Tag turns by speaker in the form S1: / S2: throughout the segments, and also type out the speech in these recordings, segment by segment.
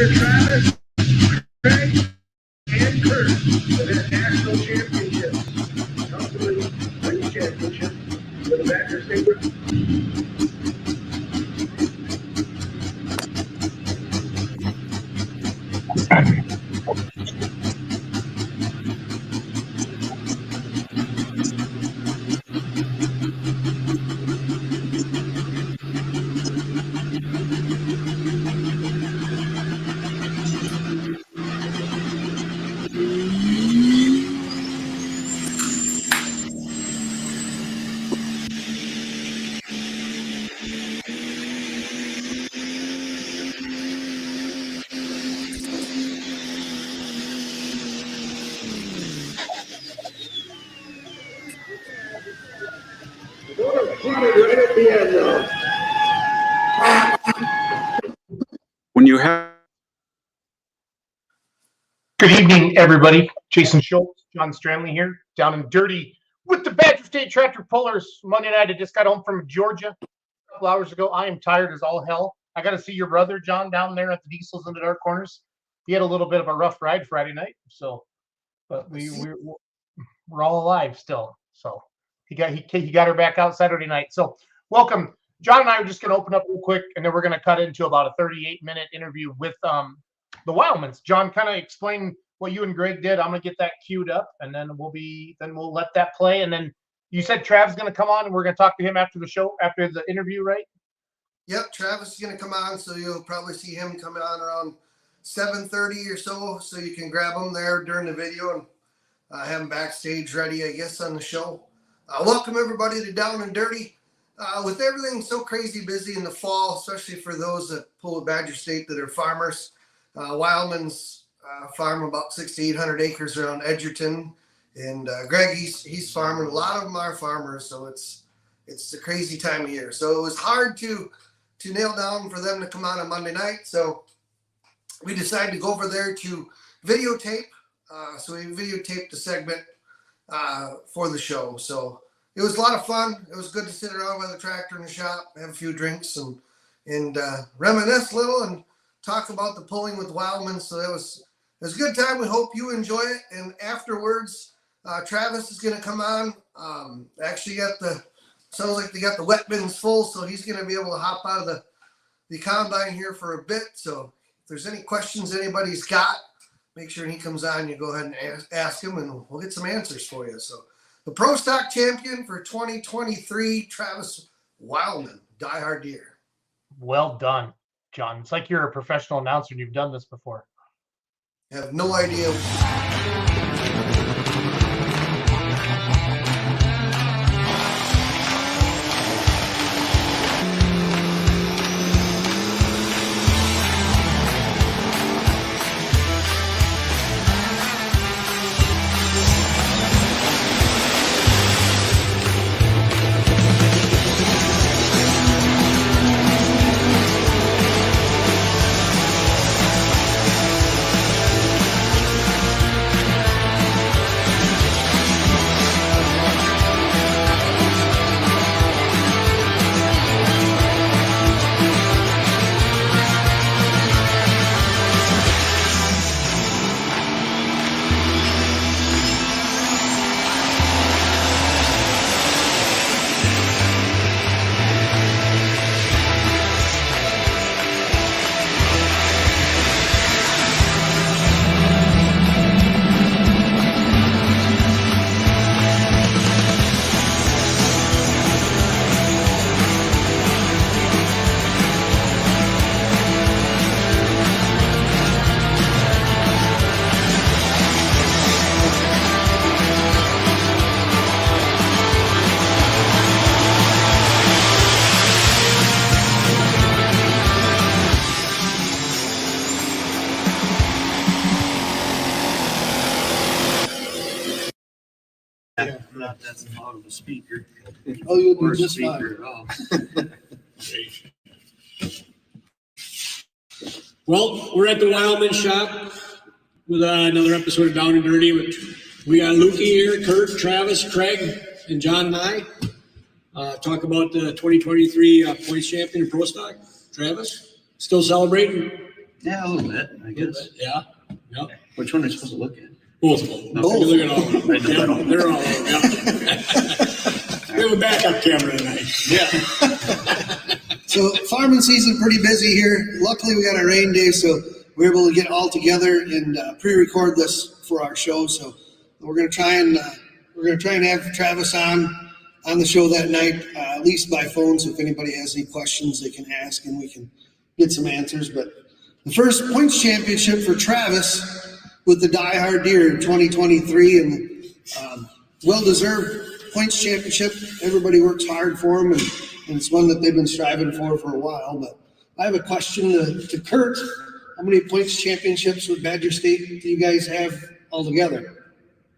S1: Here, Travis, Craig, and Kurt for that national championship. Comfortably win the championship for the Badger State Rugby. Right at the end, though.
S2: When you have.
S3: Good evening, everybody. Jason Schultz, John Stranley here, down and dirty with the Badger State Tractor Pullers. Monday night, I just got home from Georgia a couple hours ago. I am tired as all hell. I got to see your brother, John, down there at the Diesels in the Dark Corners. He had a little bit of a rough ride Friday night, but we're all alive still. So he got her back out Saturday night. So welcome. John and I are just going to open up real quick, and then we're going to cut into about a 38-minute interview with the Wilemans. John, kind of explain what you and Greg did. I'm going to get that queued up, and then we'll let that play. And then you said Trav's going to come on, and we're going to talk to him after the show, after the interview, right?
S4: Yep, Travis is going to come on, so you'll probably see him coming on around 7:30 or so you can grab him there during the video and have him backstage ready, I guess, on the show. Welcome, everybody, to Down and Dirty. With everything so crazy busy in the fall, especially for those that pull at Badger State that are farmers, Wileman's farm about 600 to 800 acres around Edgerton, and Greg, he's farming. A lot of them are farmers, so it's a crazy time of year. So it was hard to nail down for them to come on Monday night. So we decided to go over there to videotape. So we videotaped the segment for the show. So it was a lot of fun. It was good to sit around by the tractor in the shop, have a few drinks, and reminisce a little and talk about the pulling with Wileman. So it was a good time. We hope you enjoy it. And afterwards, Travis is going to come on. Actually sounds like they got the wet bins full, so he's going to be able to hop out of the combine here for a bit. So if there's any questions anybody's got, make sure he comes on. You go ahead and ask him, and we'll get some answers for you. So the Pro Stock champion for 2023, Travis Wileman, diehard deer.
S3: Well done, John. It's like you're a professional announcer and you've done this before.
S4: I have no idea.
S5: That's out of the speaker.
S4: Oh, you'll
S5: Or
S4: do just
S5: speaker
S4: fine.
S5: at all.
S6: Well, we're at the Wileman shop with another episode of Down and Dirty. We got Lukey here, Kurt, Travis, Craig, and John and I. Talk about the 2023 points champion in Pro Stock. Travis, still celebrating?
S2: Yeah, a little bit, I guess.
S6: Yeah. Yep.
S2: Which one are you supposed to look at?
S6: Both of them.
S2: Both.
S6: You look at all of them.
S2: Right in the
S6: Yeah,
S2: middle.
S6: they're all over. Yeah. We have a backup camera tonight. Yeah.
S4: So farming season pretty busy here. Luckily, we got a rain day, so we're able to get all together and pre-record this for our show. So we're gonna try and have Travis on the show that night, at least by phone. So if anybody has any questions, they can ask and we can get some answers. But the first points championship for Travis with the Die Hard Deer in 2023, and well-deserved points championship. Everybody works hard for them, and it's one that they've been striving for a while. But I have a question to Kurt. How many points championships with Badger State do you guys have altogether?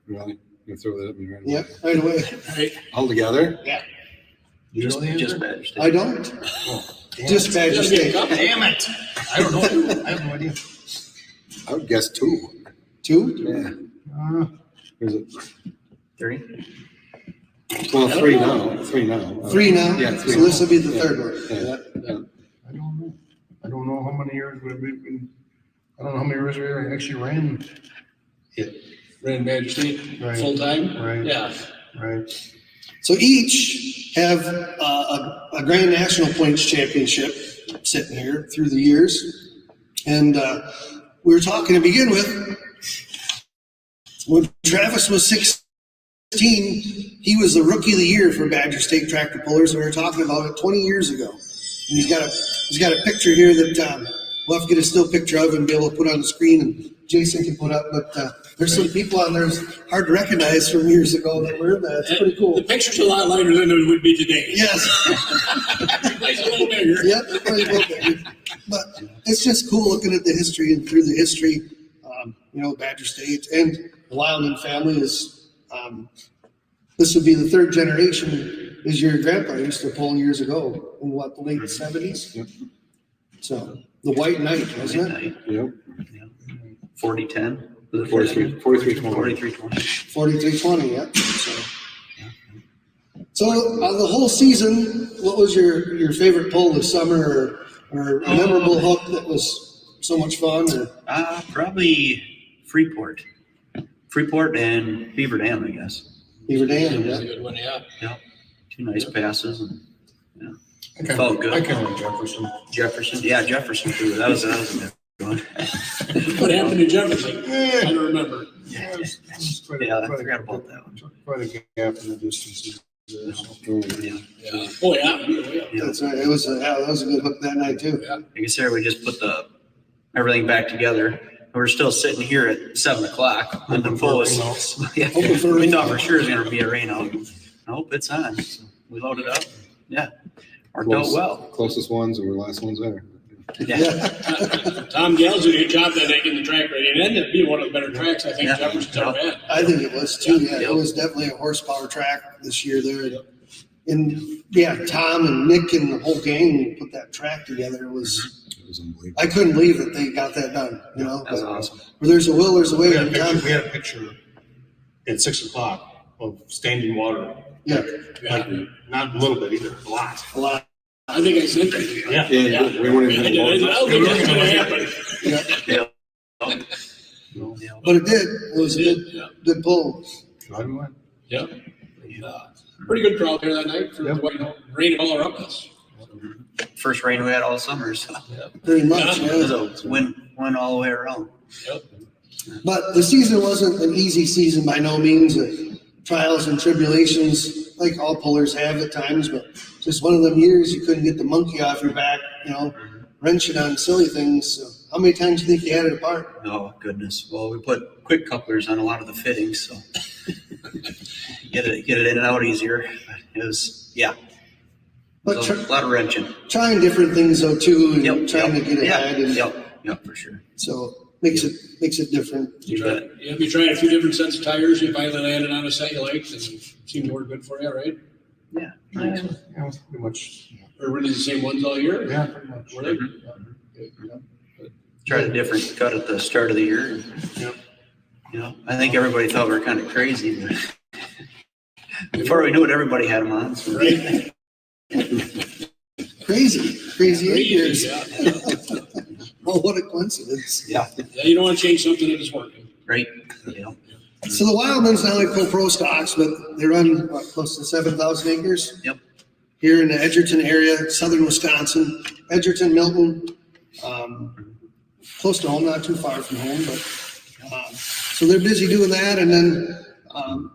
S7: Really? You throw that at me right
S4: Yep, right away.
S6: Right.
S7: All together?
S4: Yeah.
S7: You know the answer?
S2: Just Badger State.
S4: I don't.
S7: Oh,
S4: Just Badger State.
S3: Damn it.
S7: I don't know. I have no idea. I would guess 2.
S4: 2?
S7: Yeah. Is it?
S2: 3?
S7: Well, 3 now. 3 now.
S4: 3 now?
S7: Yeah, 3
S4: So this will be the
S7: Yeah.
S4: third one.
S7: Yeah.
S5: I don't know. I don't know how many years we've been, I don't know how many years we actually ran it.
S6: Ran Badger State
S5: Right.
S6: full time.
S5: Right.
S6: Yeah.
S5: Right.
S4: So each have a Grand National Points Championship sitting here through the years. And we were talking to begin with, when Travis was 16, he was the Rookie of the Year for Badger State Tractor Pullers. And we were talking about it 20 years ago. And he's got a picture here that we'll have to get a still picture of and be able to put on the screen, and Jason can put up. But there's some people on there it's hard to recognize from years ago that were in that. It's pretty cool.
S6: The picture's a lot lighter than it would be today.
S4: Yes.
S6: It's a little bigger.
S4: Yep, it's probably a little bigger. But it's just cool looking at the history and through the history. Badger State and the Wileman family is. This would be the third generation. Is your grandpa used to pull years ago in the late 70s?
S7: Yep.
S4: So the White Knight, wasn't it?
S2: Night.
S7: Yep.
S2: 40-10. Was it
S7: 43 43
S2: 43-20.
S4: 4320, yep. So the whole season, what was your favorite pull this summer, or a memorable hook that was so much fun? Or?
S2: Probably Freeport and Beaver Dam, I guess.
S4: Beaver
S6: That
S4: Dam,
S6: was a
S4: yeah.
S6: good one, yeah.
S2: Yep. 2 nice passes, and
S5: I kinda-
S2: Felt good.
S5: I kind of like Jefferson.
S2: Jefferson. Yeah, Jefferson too. That was a good one.
S6: What happened to Jefferson? I don't remember.
S5: Yeah, it's quite a-
S2: Yeah, I
S5: quite a-
S2: forgot about that one.
S5: Quite a gap in the distances there. So.
S2: Yeah.
S6: Yeah. Oh, yeah.
S4: That's right. That was a good hook that night too.
S6: Yeah.
S2: Like I said, we just put everything back together. We're still sitting here at 7 o'clock on the post. Yeah,
S4: Hoping for a
S2: we
S4: rain.
S2: thought for sure it was going to be a rain out. Nope, it's on. So we loaded up. Yeah, worked out well.
S7: Closest ones or last ones there.
S2: Yeah,
S6: Tom Gales did a good job that night in the track rating. It ended up being one of the better tracks I think
S2: Yeah.
S6: Jefferson's ever had.
S4: I think it was too. Yeah,
S2: Yep.
S4: it was definitely a horsepower track this year there. And yeah, Tom and Nick and the whole gang put that track together. It was
S7: unbelievable.
S4: I couldn't believe that they got that done. You know,
S2: that was
S4: but
S2: awesome.
S4: where there's a will, there's a way.
S5: We had a
S4: And
S5: picture,
S4: Tom,
S5: we had a picture at 6 o'clock of standing water.
S4: yeah,
S5: Like, not a little bit either, a lot.
S4: a lot.
S6: I think I sent that to you.
S5: Yeah.
S7: Yeah, we weren't even.
S6: I don't think that's gonna happen.
S4: Yeah.
S2: Yeah.
S4: But it did. It was a good pull.
S5: Glad we went.
S6: Yep. Pretty good crowd there that night for rain all around us.
S2: First rain we had all summer, so
S4: Very much.
S6: Yeah.
S2: it
S4: Yeah.
S2: was a win all the way around.
S6: Yep.
S4: But the season wasn't an easy season by no means. Trials and tribulations, like all pullers have at times, but just one of them years you couldn't get the monkey off your back, wrenching on silly things. So how many times do you think you had it apart?
S2: Oh, goodness. Well, we put quick couplers on a lot of the fittings, so get it in and out easier. It was, yeah,
S4: But
S2: a lot of wrenching.
S4: trying different things though too, and trying to get ahead, and
S2: Yep, for sure.
S4: so makes it different.
S2: You bet.
S6: You tried a few different sets of tires. You finally landed on a set you liked, and it seemed to work good for you, right?
S2: Yeah.
S5: Yeah, it was pretty much.
S6: Or were they the same ones all year?
S5: Yeah, pretty much.
S6: Were they?
S2: Tried a different cut at the start of the year.
S5: Yep.
S2: I think everybody thought we were kind of crazy. But before we knew it, everybody had them on. So.
S6: Right.
S4: Crazy 8 years.
S6: Yeah.
S4: Oh, what a coincidence.
S2: Yeah,
S6: Yeah, you don't want to change something if it's working.
S2: right. Yeah.
S4: So the Wileman's now like pro stocks, but they run what, close to 7,000 acres.
S2: Yep.
S4: Here in the Edgerton area, southern Wisconsin, Edgerton, Milton, close to home, not too far from home, but so they're busy doing that. And then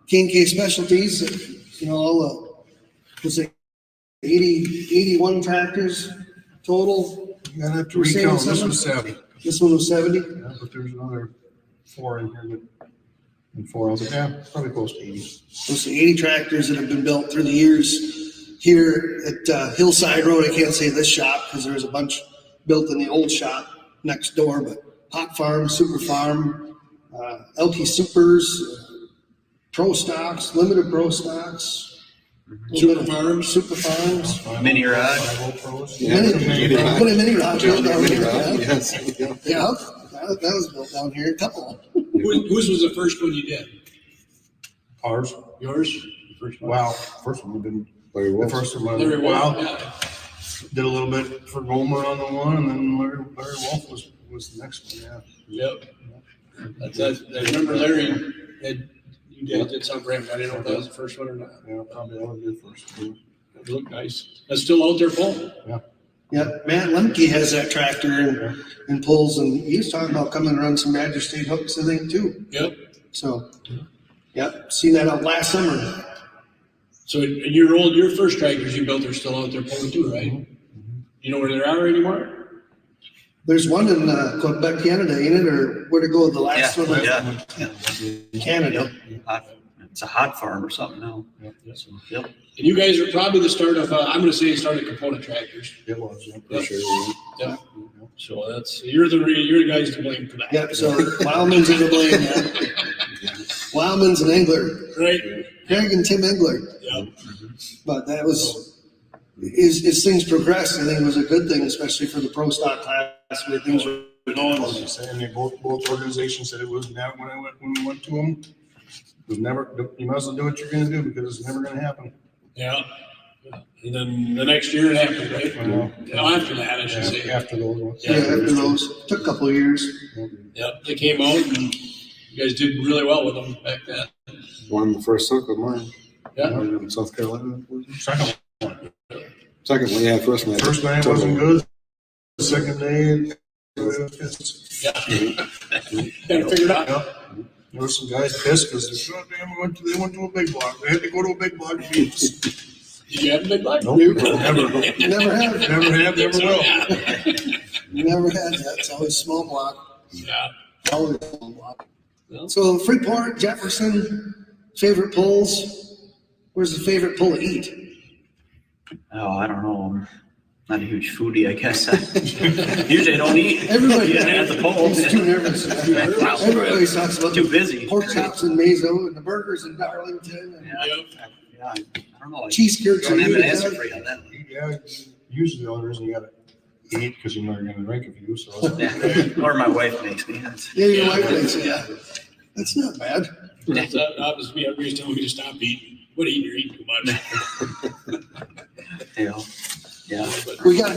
S4: K&K Specialties, you know, all the, was it 81 tractors total?
S5: You gotta have to
S4: We're saying
S5: recount, this
S4: something?
S5: was 70.
S4: This one was 70.
S5: Yeah, but there's another 4 in here, and 4 else, yeah, probably close to 80.
S4: Close to 80 tractors that have been built through the years here at Hillside Road. I can't say this shop because there was a bunch built in the old shop next door, but Hot Farm, Super Farm, LT Supers, Pro Stocks, Limited Pro Stocks,
S6: Super Farms.
S4: Super Farms,
S2: Mini rod.
S4: Mini Rod.
S7: Yes. Yeah.
S4: Yeah, that was built down here. A couple.
S6: Whose was the first one you did?
S5: Ours.
S6: Yours? The first one?
S5: Wow, first one, we didn't,
S7: Larry
S5: the
S7: Wolf.
S5: first one,
S6: Larry
S5: wow.
S6: Wolf, yeah.
S5: Did a little bit for Gomer on the one, and then Larry Wolf was the next one, yeah.
S6: Yep. I remember Larry, you did some for him. I didn't know if that was the first one or not.
S5: Yeah, probably that would be the first one.
S6: It looked nice. That's still out there, Paul.
S4: Yeah, Matt Lemke has that tractor and pulls, and he's talking about coming and run some Badger State hooks, I think, too.
S6: Yep.
S4: So, yeah, seen that out last summer.
S6: So your first tractors you built are still out there pulling too, right? You know where they are anymore?
S4: There's one in Quebec, Canada, ain't it? Or where'd it go? The last one?
S2: Yeah.
S4: Canada.
S2: It's a hot farm or something now. So, yep.
S6: And you guys are probably the start of, I'm going to say start of component tractors.
S5: It was, yeah, for
S6: Yep.
S5: sure.
S6: Yeah. So you're the guys to blame for that.
S4: Yep, so Wileman's in the blame, yeah. Wileman's an angler.
S6: Right?
S4: Craig and Tim Engler.
S6: Yeah.
S4: But that was, as things progressed, I think it was a good thing, especially for the pro stock class where things were going.
S5: I was just saying, they both organizations said it was never, when we went to them, it was never, you might as well do what you're gonna do because it's never gonna happen.
S6: Yeah. And then the next year it happened, right? No, after that, I should say.
S5: After those ones.
S4: Yeah, after those, took a couple of years.
S6: Yep. They came out and you guys did really well with them back then.
S7: Won the first hook of mine.
S6: Yeah.
S7: In South Carolina.
S5: Second
S7: Second one, yeah, first one.
S5: First night wasn't good. The second day,
S6: Yeah. Got to figure it out.
S5: yeah. There were some guys pissed because they went to a big block. They had to go to a big block to beat us.
S6: Did you have a big block?
S5: Nope, never.
S4: Never had,
S5: Never have, never will.
S4: never had that. It's always small block.
S6: Yeah.
S4: Always small block.
S6: Well.
S4: So Freeport, Jefferson, favorite pulls. Where's the favorite pull to eat?
S2: Oh, I don't know. I'm not a huge foodie, I guess. Usually I don't eat.
S4: Everybody
S2: at the polls.
S4: He's too nervous. Everybody always talks about
S2: Too
S4: the
S2: busy.
S4: pork chops in Mazo and the burgers in Darlington and
S2: Yeah, I don't know.
S4: cheese curds.
S2: I don't have an
S4: in
S2: answer
S4: Utah.
S2: for you on that.
S5: Yeah, usually the only reason you gotta eat because you know you're gonna drink a few, so.
S2: Yeah. Or my wife makes me.
S4: Yeah, your wife makes it, yeah. That's not bad.
S6: That was me. Everybody's telling me to stop eating. What eating? You're eating too much.
S2: Yeah.
S6: But
S4: We got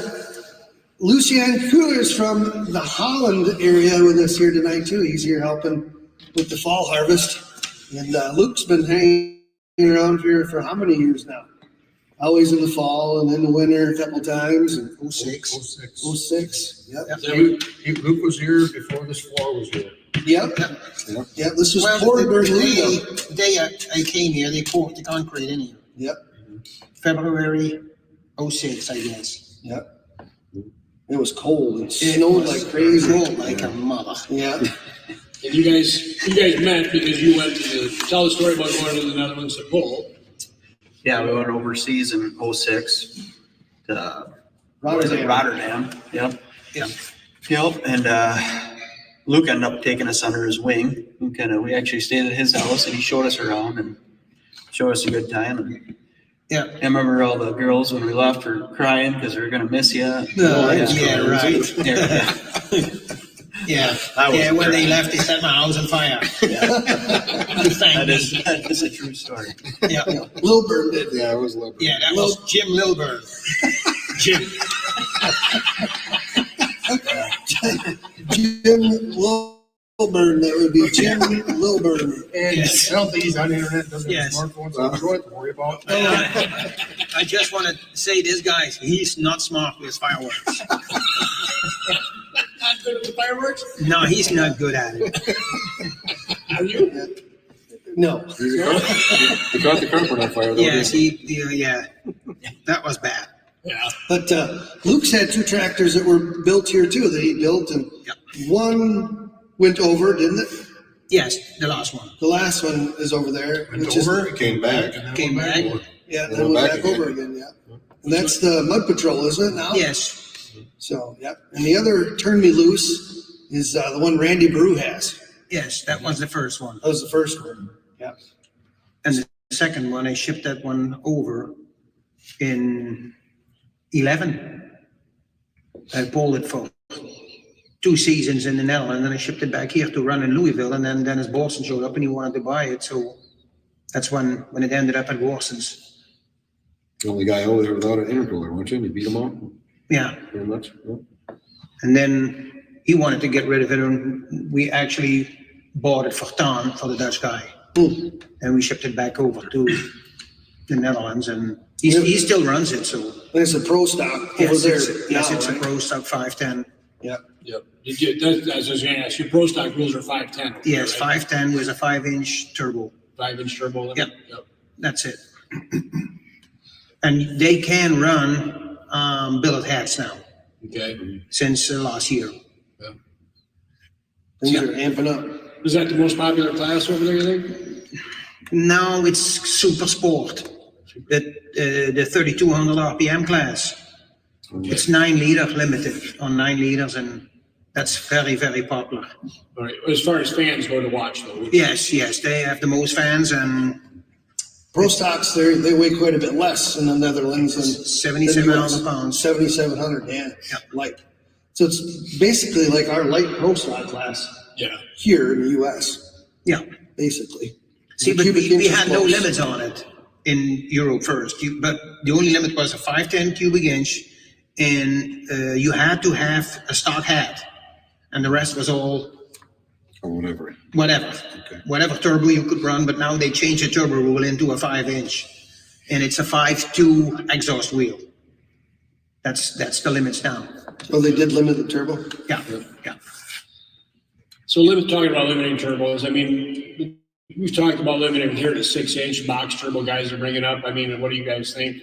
S4: Lucian Coolers from the Holland area with us here tonight too. He's here helping with the fall harvest. And Luke's been hanging around here for how many years now? Always in the fall and in the winter a couple times. And
S7: 06.
S4: 06. Yep.
S5: Luke was here before this floor was here.
S4: Yep.
S7: Yep.
S4: Yep. This was
S8: Well,
S4: poured
S8: the
S4: during Louisville.
S8: day I came here, they poured the concrete in here.
S4: Yep.
S8: February 06, I guess.
S4: Yep. It was cold. It snowed like crazy.
S8: Cold like a mother.
S4: Yeah.
S6: and you guys met because you went to tell the story about going to the Netherlands to pull.
S2: Yeah, we went overseas in 06 to Rotterdam. Yep. Yep. And Luke ended up taking us under his wing. We actually stayed at his house and he showed us around and showed us a good time. And
S8: Yeah.
S2: I remember all the girls when we left were crying because they were going to miss you.
S8: Yeah, right.
S2: Yeah.
S8: Yeah, when they left, they set my house on fire.
S2: That is a true story.
S8: Yeah,
S4: Lilburn did.
S7: Yeah, it was Lilburn.
S8: yeah, that was Jim Lilburn. Jim.
S4: Jim Lilburn, that would be Jim Lilburn.
S5: And
S8: Yes.
S5: I don't think he's on the internet, doesn't have
S8: Yes.
S5: a smartphone, so we don't have to worry about.
S8: I just want to say this guy, he's not smart with fireworks.
S6: Not good at the fireworks?
S8: No, he's not good at it.
S6: Are you?
S4: No.
S7: He got the carpet on fire. though,
S8: Yes,
S7: didn't
S8: yeah, that was bad.
S6: Yeah.
S4: But Luke's had two tractors that were built here too, that he built, and
S8: Yep.
S4: one went over, didn't it?
S8: Yes, the last one.
S4: The last one is over there.
S5: Went
S4: which is-
S5: over,
S7: It came back.
S5: and then
S8: Came
S5: went
S8: back.
S5: over.
S4: Yeah,
S7: And
S4: then
S7: went
S4: went
S7: back
S4: back over
S7: again.
S4: again, yeah. And that's the Mud Patrol, isn't it now?
S8: Yes,
S4: So, yep. And the other Turn Me Loose is the one Randy Brew has.
S8: yes, that was the first one.
S4: That was the first one. Yeah.
S8: And the second one, I shipped that one over in 11. I pulled it for 2 seasons in the Netherlands, and then I shipped it back here to run in Louisville, and then Dennis Borson showed up and he wanted to buy it, so that's when it ended up at Borson's.
S7: The only guy over there without an intercooler, weren't you? And you beat him out,
S8: Yeah,
S7: pretty much. Yeah.
S8: and then he wanted to get rid of it, and we actually bought it for Taan, for the Dutch guy.
S4: Hmm.
S8: And we shipped it back over to the Netherlands, and he still runs it, so.
S4: And it's a pro stock over
S8: Yes,
S4: there.
S8: yes,
S4: now,
S8: it's a
S4: right?
S8: Pro Stock 510.
S4: Yeah.
S6: Yep. That's what I was going to ask you. Pro stock rules are 510.
S8: Yes,
S6: right?
S8: 510 with a 5-inch turbo.
S6: 5-inch turbo limit.
S8: Yep.
S6: Yep.
S8: That's it. And they can run billet hats now
S6: Okay.
S8: since last year.
S4: Things are amping up.
S6: Is that the most popular class over there, you think?
S8: Now it's super sport. The 3200 RPM class. It's 9 liter limited on 9 liters, and that's very, very popular.
S6: All right. As far as fans go to watch, though.
S8: Yes, they have the most fans, and
S4: Pro stocks, they weigh quite a bit less in the Netherlands than
S8: 7,700 pounds.
S4: 7,700, yeah.
S8: Yeah.
S4: Light. So it's basically like our light pro stock class
S6: Yeah.
S4: here in the US,
S8: Yeah.
S4: basically.
S8: See,
S4: The
S8: but
S4: cubic
S8: we
S4: inch
S8: had no
S4: close.
S8: limits on it in Europe first. But the only limit was a 510 cubic inch, and you had to have a stock hat, and the rest was all
S7: Or whatever.
S8: whatever, whatever turbo you could run. But now they changed the turbo rule into a 5-inch, and it's a 5.2 exhaust wheel. That's the limits now.
S4: Oh, they did limit the turbo?
S8: Yeah.
S6: So talking about limiting turbos, I mean, we've talked about limiting here to 6-inch box turbo guys are bringing up. I mean, what do you guys think?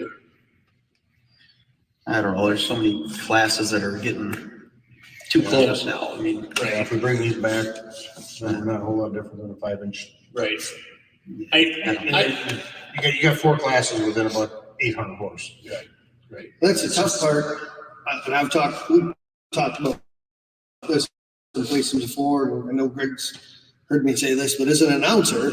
S2: I don't know, there's so many classes that are getting too close now. I mean,
S5: Yeah, if we bring these back, then we're not a whole lot different than a 5-inch.
S6: Right.
S5: You got 4 classes within about 800 horse.
S6: Right.
S4: That's the tough part, and we've talked about this in places before, and I know Greg's heard me say this, but as an announcer,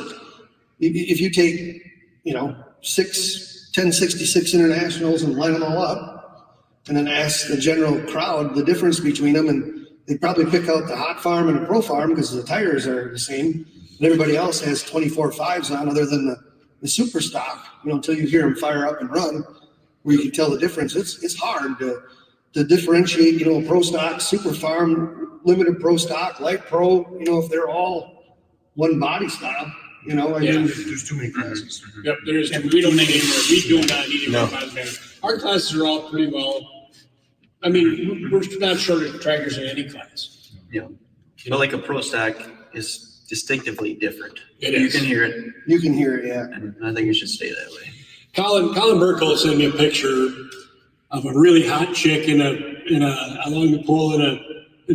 S4: if you take, 1066 internationals and line them all up, and then ask the general crowd the difference between them, and they probably pick out the hot farm and the pro farm because the tires are the same, and everybody else has 24 5s on other than the super stock, until you hear them fire up and run, where you can tell the difference. It's hard to differentiate, a pro stock, super farm, limited pro stock, light pro, if they're all one body style, I mean,
S5: There's too many classes.
S6: Yep, there is. We don't need any more. We do not need any more classes. Our classes are all pretty well. I mean, we're not short of tractors in any class.
S2: yeah. But like a pro stack is distinctively different.
S6: It
S2: You
S6: is.
S2: can hear it,
S4: you can hear it, yeah.
S2: and I think it should stay that way.
S6: Colin Burkle sent me a picture of a really hot chick along the pole in a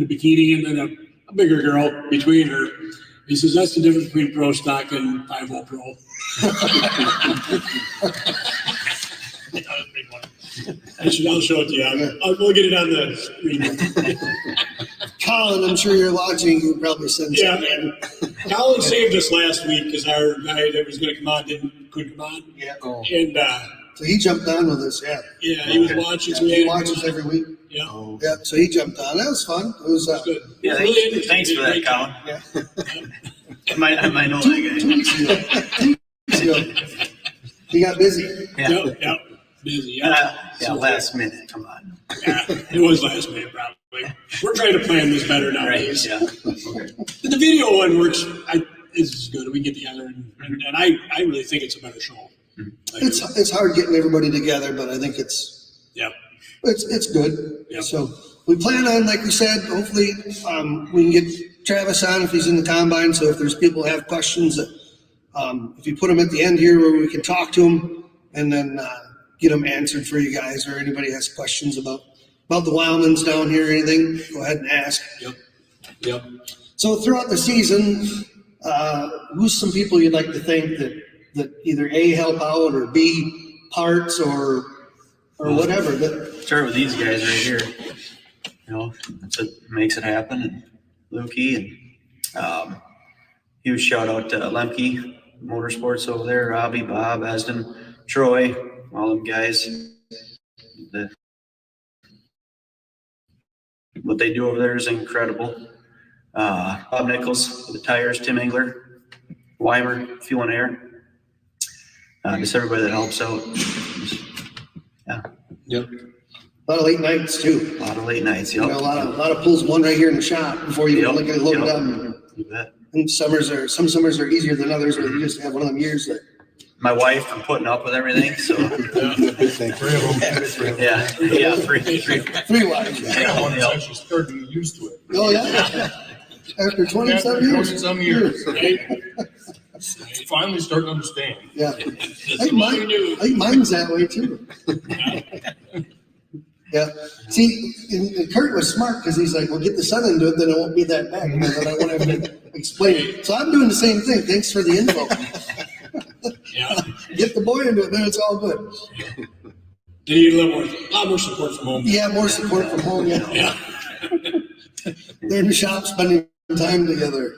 S6: bikini, and then a bigger girl between her. He says that's the difference between pro stock and 5.0 pro. I'll show it to you. We'll get it on the screen.
S4: Colin, I'm sure you're watching, you probably send
S6: Yeah,
S4: something.
S6: man. Colin saved us last week because our guy that was going to come on couldn't come on.
S4: Yeah.
S6: And
S4: So he jumped on with us, yeah.
S6: he was watching. So we
S4: He
S6: had
S4: watches every week.
S6: Yeah,
S4: Yeah, so he jumped on. That was fun. It was
S6: good.
S2: Yeah,
S6: Really interesting.
S2: thanks for that,
S6: Great
S2: Colin.
S4: Yeah.
S2: I might know that
S4: 2 weeks ago. 2 weeks ago. He got busy.
S2: guy.
S6: Yep. Busy. Yeah.
S2: Yeah, last minute, come on.
S6: Yeah, it was last minute probably. We're trying to plan this better nowadays.
S2: Yeah.
S6: The video one works. It's good. We get together, and I really think it's a better show.
S4: It's hard getting everybody together, but I think it's good.
S6: Yep.
S4: So we plan on, like we said, hopefully we can get Travis on if he's in the combine. So if there's people who have questions, that if you put them at the end here where we can talk to them and then get them answered for you guys, or anybody has questions about the Wilemans down here or anything, go ahead and ask.
S6: Yep.
S4: So throughout the season, who's some people you'd like to thank that either A, help out, or B, parts, or whatever?
S2: Start with these guys right here. You know, that's what makes it happen. And Lukey, and huge shout out to Lemke Motorsports over there, Robbie, Bob, Esden, Troy, all them guys. What they do over there is incredible. Bob Nichols with the tires, Tim Engler, Weimer, Fuel and Air. Just everybody that helps out. Yeah.
S6: Yep.
S4: A lot of late nights too.
S2: A lot of late nights.
S4: You
S2: Yep.
S4: know, a lot of pulls, one right here in the shop before you
S2: Yep.
S4: get loaded
S2: Yep.
S4: up.
S2: You bet.
S4: And some summers are easier than others, but you just have one of them years that.
S2: My wife for putting up with everything. So
S5: Three of them.
S2: yeah, three.
S4: Three wives.
S5: Yeah, one is actually starting to get used to it.
S4: Oh, yeah. After 27 years.
S5: Some years. Finally starting to understand.
S4: Yeah.
S6: That's
S4: I think mine's that way too. Yeah. See, and Kurt was smart because he's like, well, get the son into it, then it won't be that bad. You know, then I won't have to explain it. So I'm doing the same thing. Thanks for the info.
S6: Yeah.
S4: Get the boy into it, then it's all good.
S6: They need a lot more support from home.
S4: Yeah, more support from home. Yeah.
S6: Yeah.
S4: They're in the shop spending time together.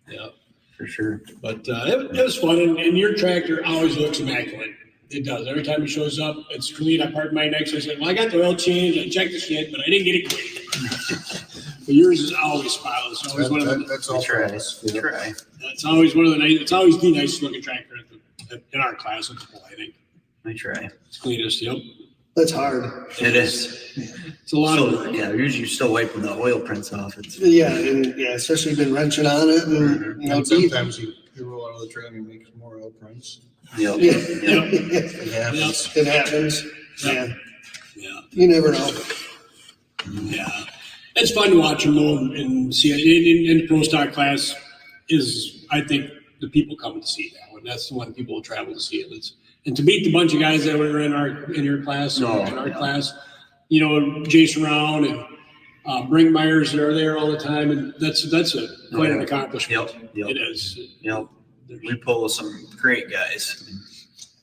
S6: Yeah.
S2: For sure.
S6: But it was fun, and your tractor always looks immaculate. It does. Every time he shows up, it's clean. I parked mine next. I said, well, I got the oil change. I checked the shit, but I didn't get it clean. But yours is always spotless. It's always one of the,
S5: That's all.
S2: Try.
S5: Yeah.
S2: Try.
S6: it's always one of the nice. It's always the nicest looking tractor in our class at the pool, I think.
S2: I try.
S6: It's cleanest. Yep.
S4: That's hard.
S2: It is.
S6: It's a lot of
S2: So,
S6: work.
S2: yeah, usually you're still wiping the oil prints off. It's
S4: Yeah, and especially been wrenching on it, and
S5: And
S4: deep.
S5: sometimes you roll out of the trailer and make more oil prints.
S2: yep.
S4: Yeah.
S2: Yep.
S5: It happens.
S4: It happens. Yeah.
S6: Yeah.
S4: You never know.
S6: Yeah. It's fun to watch them though and see it. In the pro stock class is, I think, the people coming to see that one. That's the one people will travel to see it. And to meet the bunch of guys that were in your class,
S2: No,
S6: in our
S2: yeah.
S6: class, you know, Jason Round and Brinkmeyers that are there all the time, and that's quite an accomplishment.
S2: Yep.
S6: It is.
S2: Yep. We pull some great guys.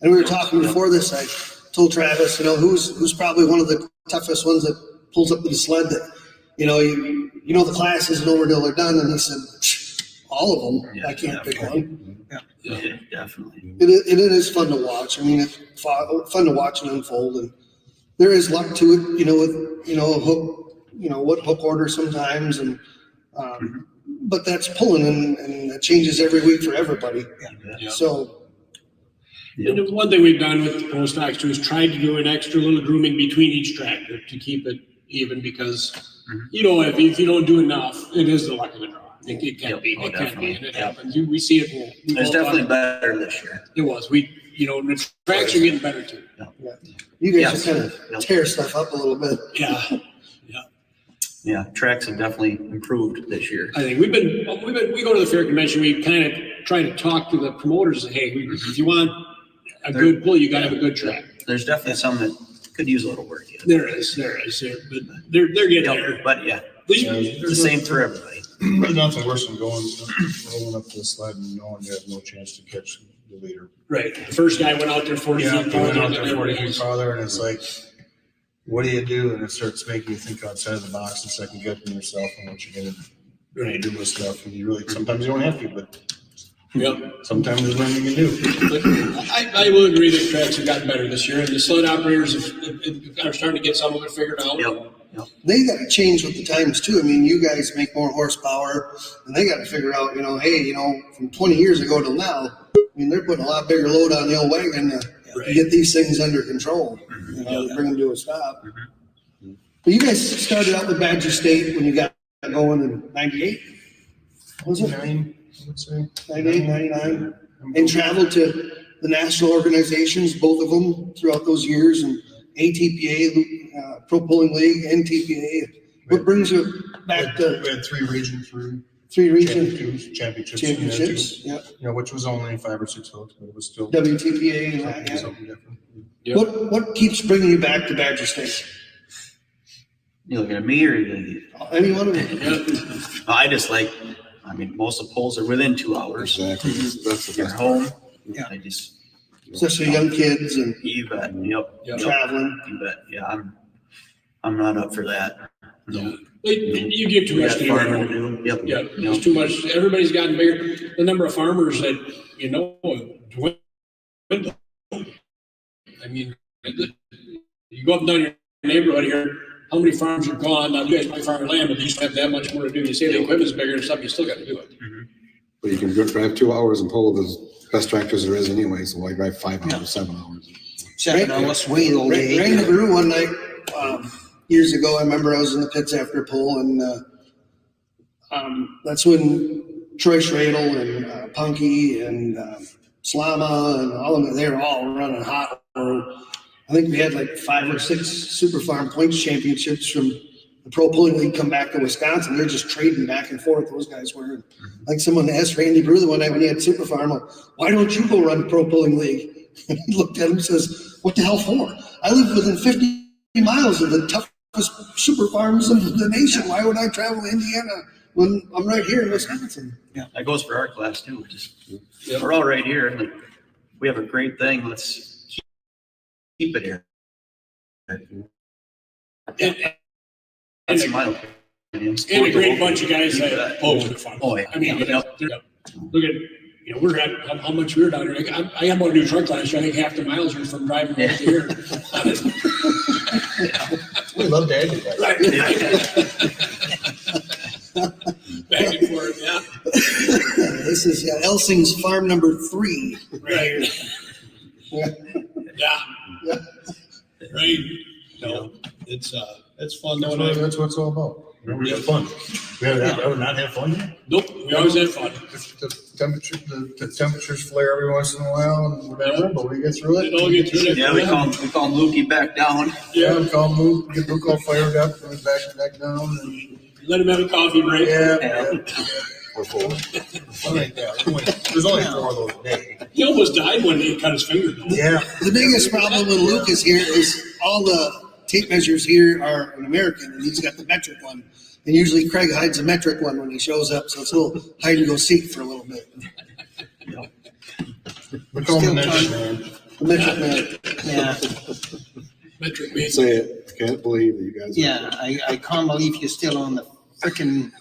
S4: And we were talking before this. I told Travis, who's probably one of the toughest ones that pulls up to the sled. That you know the classes in Overdale are done, and he said, all of them.
S2: Yeah,
S4: I can't pick one.
S2: Yeah, definitely.
S4: It is fun to watch. I mean, it's fun to watch it unfold, and there is luck to it. With a hook, what hook order sometimes, and but that's pulling, and it changes every week for everybody.
S6: Yeah.
S4: So
S6: And the one thing we've done with the pro stocks too is tried to do an extra little grooming between each tractor to keep it even, because if you don't do enough, it is the luck of the draw. It can be.
S2: Oh,
S6: It can be,
S2: definitely.
S6: and it happens. We see it.
S2: It's definitely better this year.
S6: It was. The tracks are getting better too.
S4: you guys
S2: Yes.
S4: just kind of
S2: Yep.
S4: tear stuff up a little bit.
S6: Yeah.
S2: Yeah, tracks have definitely improved this year.
S6: I think we go to the fair convention. We kind of try to talk to the promoters. Hey, if you want a good pull, you got to have a good track.
S2: There's definitely some that could use a little work yet.
S6: There is, but they're getting
S2: Yep,
S6: there.
S2: but yeah,
S6: These-
S2: it's the same for everybody.
S5: There's nothing worse than rolling up the sled and knowing you have no chance to catch the leader.
S6: Right. The first guy went out there 40
S5: Yeah,
S6: feet
S5: you went
S6: farther
S5: out
S6: than
S5: there 40
S6: everybody
S5: feet
S6: else.
S5: farther, and it's like, what do you do? And it starts making you think outside of the box and second guessing yourself and what you're going to do with stuff. And sometimes you don't have to, but
S6: Yep.
S5: sometimes there's nothing you can do.
S6: But I will agree that tracks have gotten better this year, and the sled operators are starting to get some of it figured out.
S2: Yep.
S4: They got to change with the times too. I mean, you guys make more horsepower, and they got to figure out, from 20 years ago till now, they're putting a lot bigger load on the old wagon to
S6: Right.
S4: get these things under control, bring them to a stop. But you guys started out with Badger State when you got going in 98, was it?
S5: 99, I would say.
S4: 98, 99, and traveled to the national organizations, both of them, throughout those years, and ATPA, Pro Pulling League, NTPA. What brings you back to
S5: We had 3 regions for
S4: three region
S5: championships.
S4: Yeah,
S5: You know, which was only 5 or 6 hooks, but it was still
S4: WTPA and that, yeah.
S5: something different.
S6: Yep.
S4: What keeps bringing you back to Badger State?
S2: You looking at me or you?
S4: Any one of them?
S2: I just like, I mean, most of the polls are within 2 hours.
S7: Exactly. That's the
S2: You're
S7: best.
S2: home.
S4: Yeah.
S2: I just,
S4: Especially young kids and
S2: you bet. Yep.
S4: traveling.
S2: You bet. Yeah, I'm not up for that.
S6: Yeah. You give too
S2: We
S6: much
S2: got
S6: to
S2: farming
S6: everyone.
S2: to do. Yep.
S6: Yeah, there's too much. Everybody's gotten bigger. The number of farmers that, you know, dwindle. I mean, you go up and down your neighborhood here, how many farms are gone? Now, you guys might farm your land, but you just have that much more to do. You say the equipment's bigger and stuff, you still got to do it.
S7: But you can drive 2 hours and pull the best tractors there is anyway, so why drive 5 hours, 7 hours?
S8: 7 hours wait all day.
S4: Ran the brew one night years ago. I remember I was in the pits after a pull, and that's when Troy Schradel and Punky and Slama and all of them, they were all running hot. I think we had like 5 or 6 Super Farm Points championships from the Pro Pulling League come back to Wisconsin. They're just trading back and forth. Those guys were. Like someone asked Randy Brew the one night when he had Super Farm, why don't you go run Pro Pulling League? And he looked at him and says, what the hell for? I live within 50 miles of the toughest super farms in the nation. Why would I travel to Indiana when I'm right here in Wisconsin?
S2: Yeah, that goes for our class too. Just we're all right here. Like, we have a great thing. Let's keep it here. That's my opinion.
S6: And a great bunch of guys that oppose the farm.
S2: Oh, yeah.
S6: I mean, look at, you know, we're at how much we were down here. I had one new truck last year. I think half the miles are from driving over here.
S5: We love to add you guys.
S6: Right. Back and forth, yeah.
S4: This is Elsing's farm number 3.
S6: Right. Yeah. Right. No, it's fun.
S5: That's what it's all about. We have fun. We have ever not have fun yet?
S6: Nope, we always had fun.
S5: The temperatures flare every once in a while and whatever, but we get through it.
S6: It all gets through it.
S2: Yeah, we call him Lukey back down.
S5: Yeah, we call Luke, get Luke all fired up, and back down, and
S6: Let him have a coffee break.
S7: We're full.
S5: There's only 4 of those a day.
S6: He almost died when he cut his finger.
S5: Yeah.
S4: The biggest problem with Lucas here is all the tape measures here are an American, and he's got the metric one. And usually Craig hides a metric one when he shows up, so it's a little hide and go seek for a little bit.
S5: We call him the
S8: Still
S5: metric man.
S4: The metric man.
S8: Yeah,
S6: Metric man.
S7: Say it. Can't believe that you guys.
S8: yeah, I can't believe you're still on the frickin'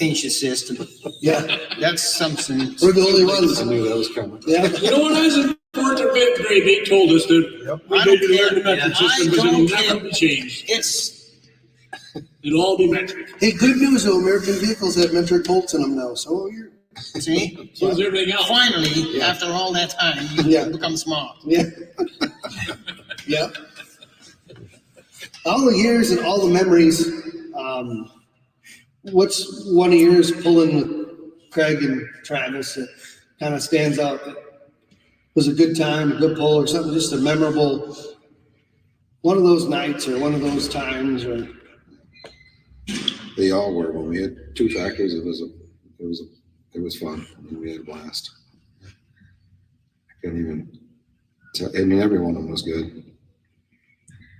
S8: inch system.
S4: Yeah,
S8: That's something.
S4: we're the only ones.
S7: I knew that was coming.
S4: Yeah.
S6: You know, when I was in 4th or 5th grade, they told us that we
S8: I
S6: go
S8: don't
S6: to the
S8: care.
S6: metric system,
S8: I
S6: because
S8: don't
S6: it'll never
S8: care.
S6: be changed. It'll all be metric.
S4: Hey, good news though, American vehicles have metric bolts in them now, so you're,
S8: See,
S6: So is everything else.
S8: finally, after all that time, you
S4: Yeah.
S8: become smart.
S4: yeah. Yeah. All the years and all the memories, what's one of yours pulling with Craig and Travis that kind of stands out that was a good time, a good pull or something, just a memorable, one of those nights or one of those times or.
S7: They all were. When we had 2 tractors, it was fun. And we had a blast. I can't even tell. I mean, every one of them was good.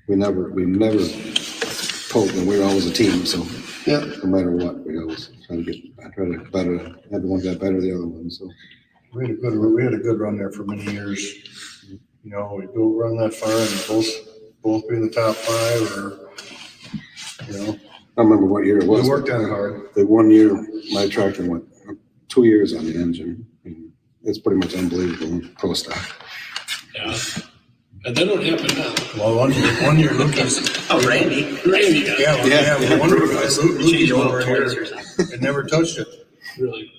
S7: We never pulled, and we were always a team. So
S4: Yeah.
S7: no matter what, we always try to better. Everyone got better the other one. So
S5: We had a good run there for many years. You know, we go run that far and both be in the top 5 or, you know.
S7: I don't remember what year it was.
S5: We worked on it hard.
S7: The one year my tractor went 2 years on the engine. And it's pretty much unbelievable pro stock.
S6: Yeah. And that don't happen now.
S5: Well, one year Lucas.
S2: Oh, Randy.
S5: Yeah, one year Lucas
S2: Change oil
S5: over
S2: twice or
S5: here
S2: something.
S5: and never touched it.
S6: Really.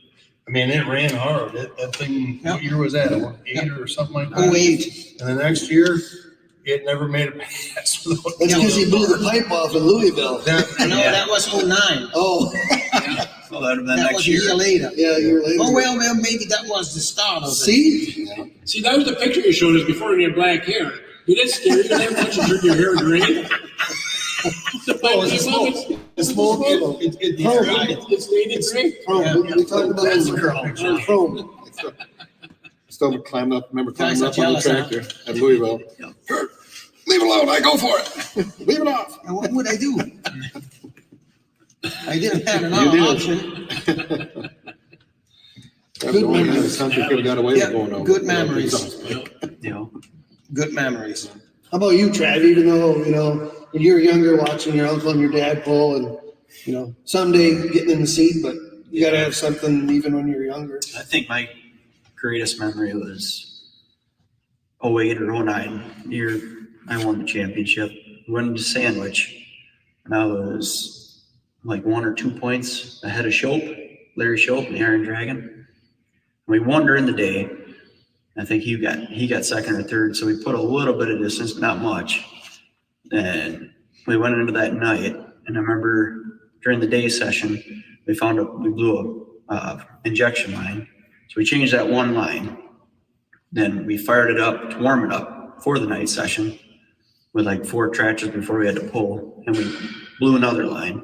S5: I mean, it ran hard. That thing,
S8: Yeah.
S5: what year was that? 8 or something like that?
S8: 08.
S5: And the next year, it never made it past.
S4: That's because he blew the pipe off in Louisville.
S8: No, that was 09.
S4: Oh,
S2: Well, that'd have been
S8: That
S2: next
S8: was a
S2: year.
S8: year later.
S4: yeah, a year later.
S8: Oh, well, maybe that was the start of it.
S4: See?
S6: See, that was the picture you showed us before you had black hair. You didn't scare you. You didn't have to turn your hair green.
S5: It's smoke.
S6: It's dated green.
S4: Chrome. We talked about
S5: That's
S4: the chrome.
S7: Still climbed up, remember
S8: Guys
S7: climbing
S8: are
S7: up on the
S8: jealous, huh?
S7: tractor at Louisville. Kurt, leave it alone, I go for it. Leave it off.
S8: And what would I do? I didn't have
S7: You
S8: another
S7: did.
S8: option.
S7: That's the only thing this country could have got away with
S8: Yeah,
S7: going over.
S8: good memories.
S2: You know,
S8: Good memories.
S4: How about you, Trav? Even though, when you were younger watching your uncle and your dad pull and, someday getting in the seat, but you got to have something even when you're younger.
S2: I think my greatest memory was 08 or 09, year I won the championship. We went to Sandwich, and I was like 1 or 2 points ahead of Larry Shope, the Iron Dragon. We won during the day. I think he got second or third, so we put a little bit of distance, but not much. And we went into that night, and I remember during the day session, we blew a injection line. So we changed that one line. Then we fired it up to warm it up for the night session with like 4 tractors before we had to pull, and we blew another line.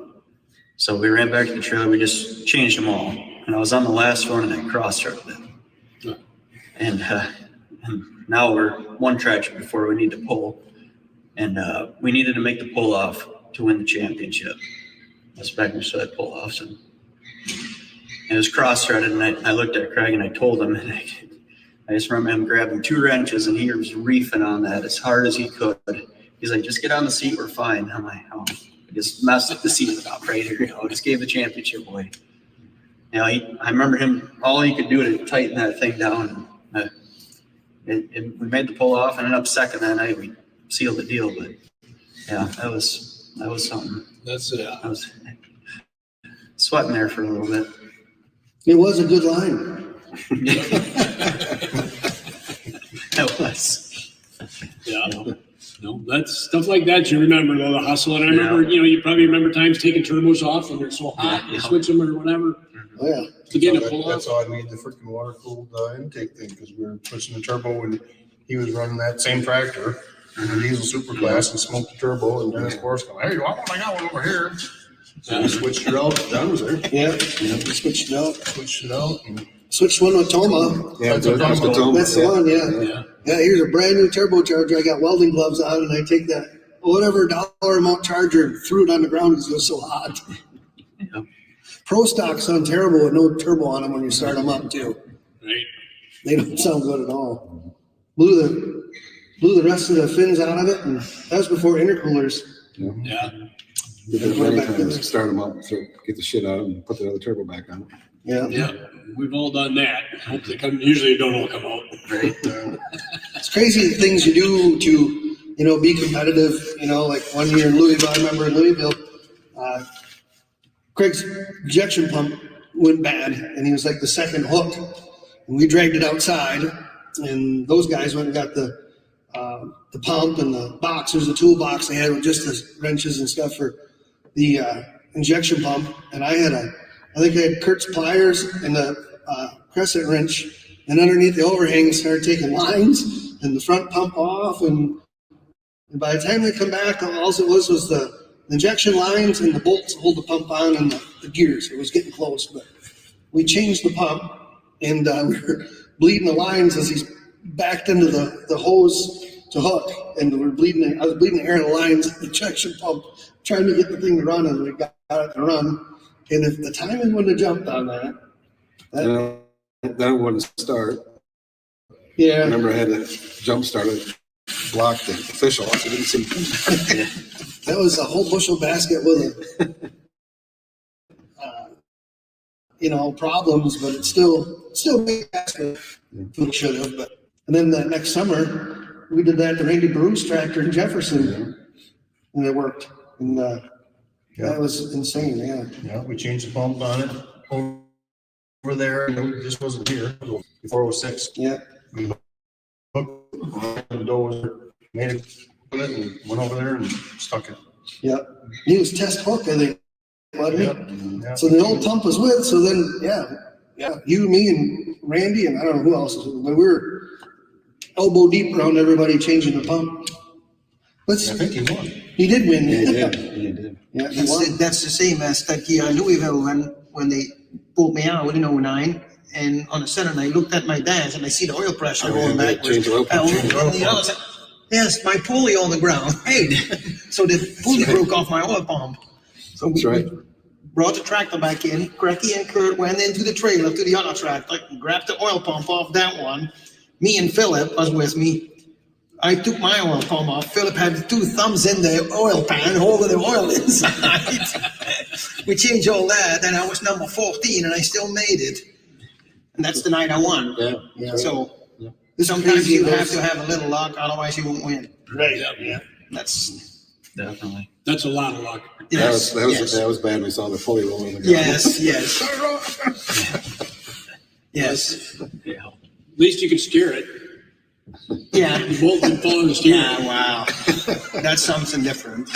S2: So we ran back to the trailer. We just changed them all, and I was on the last one, and I cross-charted it. And now we're 1 tractor before we need to pull, and we needed to make the pull off to win the championship. That's back when we still had pull offs, and it was cross-threaded. And I looked at Craig and I told him, and I just remember him grabbing 2 wrenches and he was reefing on that as hard as he could. He's like, "Just get on the seat, we're fine." I'm like, "Oh, I just messed up the seat up right here. Just gave the championship away." I remember him, all he could do to tighten that thing down. We made the pull off and ended up second that night. We sealed the deal, but yeah, that was something.
S6: That's it.
S2: I was sweating there for a little bit.
S4: It was a good line.
S2: That was.
S6: Yeah. No, that's stuff like that you remember, though, the hustle. And I remember, you probably remember times taking turbos off when they're so hot, you switch them or whatever
S4: Oh, yeah.
S6: to get a pull
S5: That's
S6: off.
S5: how I made the freaking water cooled intake thing, because we were pushing the turbo and he was running that same tractor in the diesel superclass and smoked the turbo, and Dennis Forrest going, "Hey, I got one over here." So we switched it out. Don was there.
S4: Yeah. We switched it out.
S5: Switched it out. And
S4: Switched one with Toma.
S7: Yeah,
S5: That's what
S7: that's
S5: I'm
S7: what
S5: talking
S7: Tom-
S4: That's the one, yeah.
S6: Yeah.
S4: Yeah, here's a brand new turbocharger. I got welding gloves on, and I take that whatever dollar amount charger and threw it on the ground because it was so hot.
S2: Yep.
S4: Pro stocks sound terrible with no turbo on them when you start them up too.
S6: Right.
S4: They don't sound good at all. Blew the rest of the fins out of it, and that was before intercoolers.
S6: Yeah.
S7: Did that many times, start them up, so get the shit out of them, and put the other turbo back on.
S4: Yeah.
S6: Yeah. We've all done that. Hope they come. Usually, they don't all come out.
S2: Right.
S4: It's crazy the things you do to, be competitive. Like one year in Louisville, I remember in Louisville, Craig's injection pump went bad, and he was like the second hook, and we dragged it outside, and those guys went and got the pump and the box. There's a toolbox they had with just the wrenches and stuff for the injection pump, and I think I had Kurt's pliers and the crescent wrench, and underneath the overhang started taking lines and the front pump off, and by the time they come back, all it was the injection lines and the bolts hold the pump on and the gears. It was getting close, but we changed the pump, and we were bleeding the lines as he's backed into the hose to hook, and I was bleeding the air in the lines of the injection pump, trying to get the thing to run, and we got it to run. And if the timing wouldn't have jumped on that
S7: That wouldn't start. I
S4: yeah.
S7: remember I had to jump start it, block the official, so I didn't see.
S4: That was a whole bushel basket with problems, but it's still big basket. We should have, and then that next summer we did that to Randy Bruce tractor in Jefferson, and it worked, and that was insane. Yeah.
S5: yeah, we changed the pump on it over there, and it just wasn't here before 06.
S4: Yeah.
S5: We hooked the doors, made it it and went over there and stuck it.
S4: Yeah. He was test hook, I think, wasn't he?
S5: Yeah.
S4: So the old pump was with, so then, you, me, and Randy, and I don't know who else was with, but we were elbow deep around everybody changing the pump.
S5: I think he won.
S4: He did win.
S7: He did.
S4: Yeah, he won.
S8: That's the same as that year in Louisville when they pulled me out in 09. And on a Saturday, I looked at my dash and I see the oil pressure going backwards.
S7: Change the oil pump.
S8: Yes, my pulley on the ground. Hey, so the pulley broke off my oil pump. So
S7: That's right.
S8: brought the tractor back in. Cracky and Kurt went into the trailer to the other tractor, grabbed the oil pump off that one. Me and Philip was with me. I took my oil pump off. Philip had the 2 thumbs in the oil pan holding the oil inside. We changed all that, and I was number 14, and I still made it. And that's the night I won.
S7: Yeah.
S8: So
S4: This
S8: sometimes
S4: crazy
S8: you
S4: goes-
S8: have to have a little luck, otherwise you won't win.
S4: Right.
S6: Yeah.
S8: That's
S2: Definitely.
S6: That's a lot of luck.
S8: yes,
S7: That
S8: yes.
S7: was bad. We saw the pulley rolling the ground.
S8: Yes, yes. Yes.
S6: Yeah. At least you can steer it.
S8: Yeah.
S6: You both can fall on the steering.
S8: Yeah, wow. That's something different.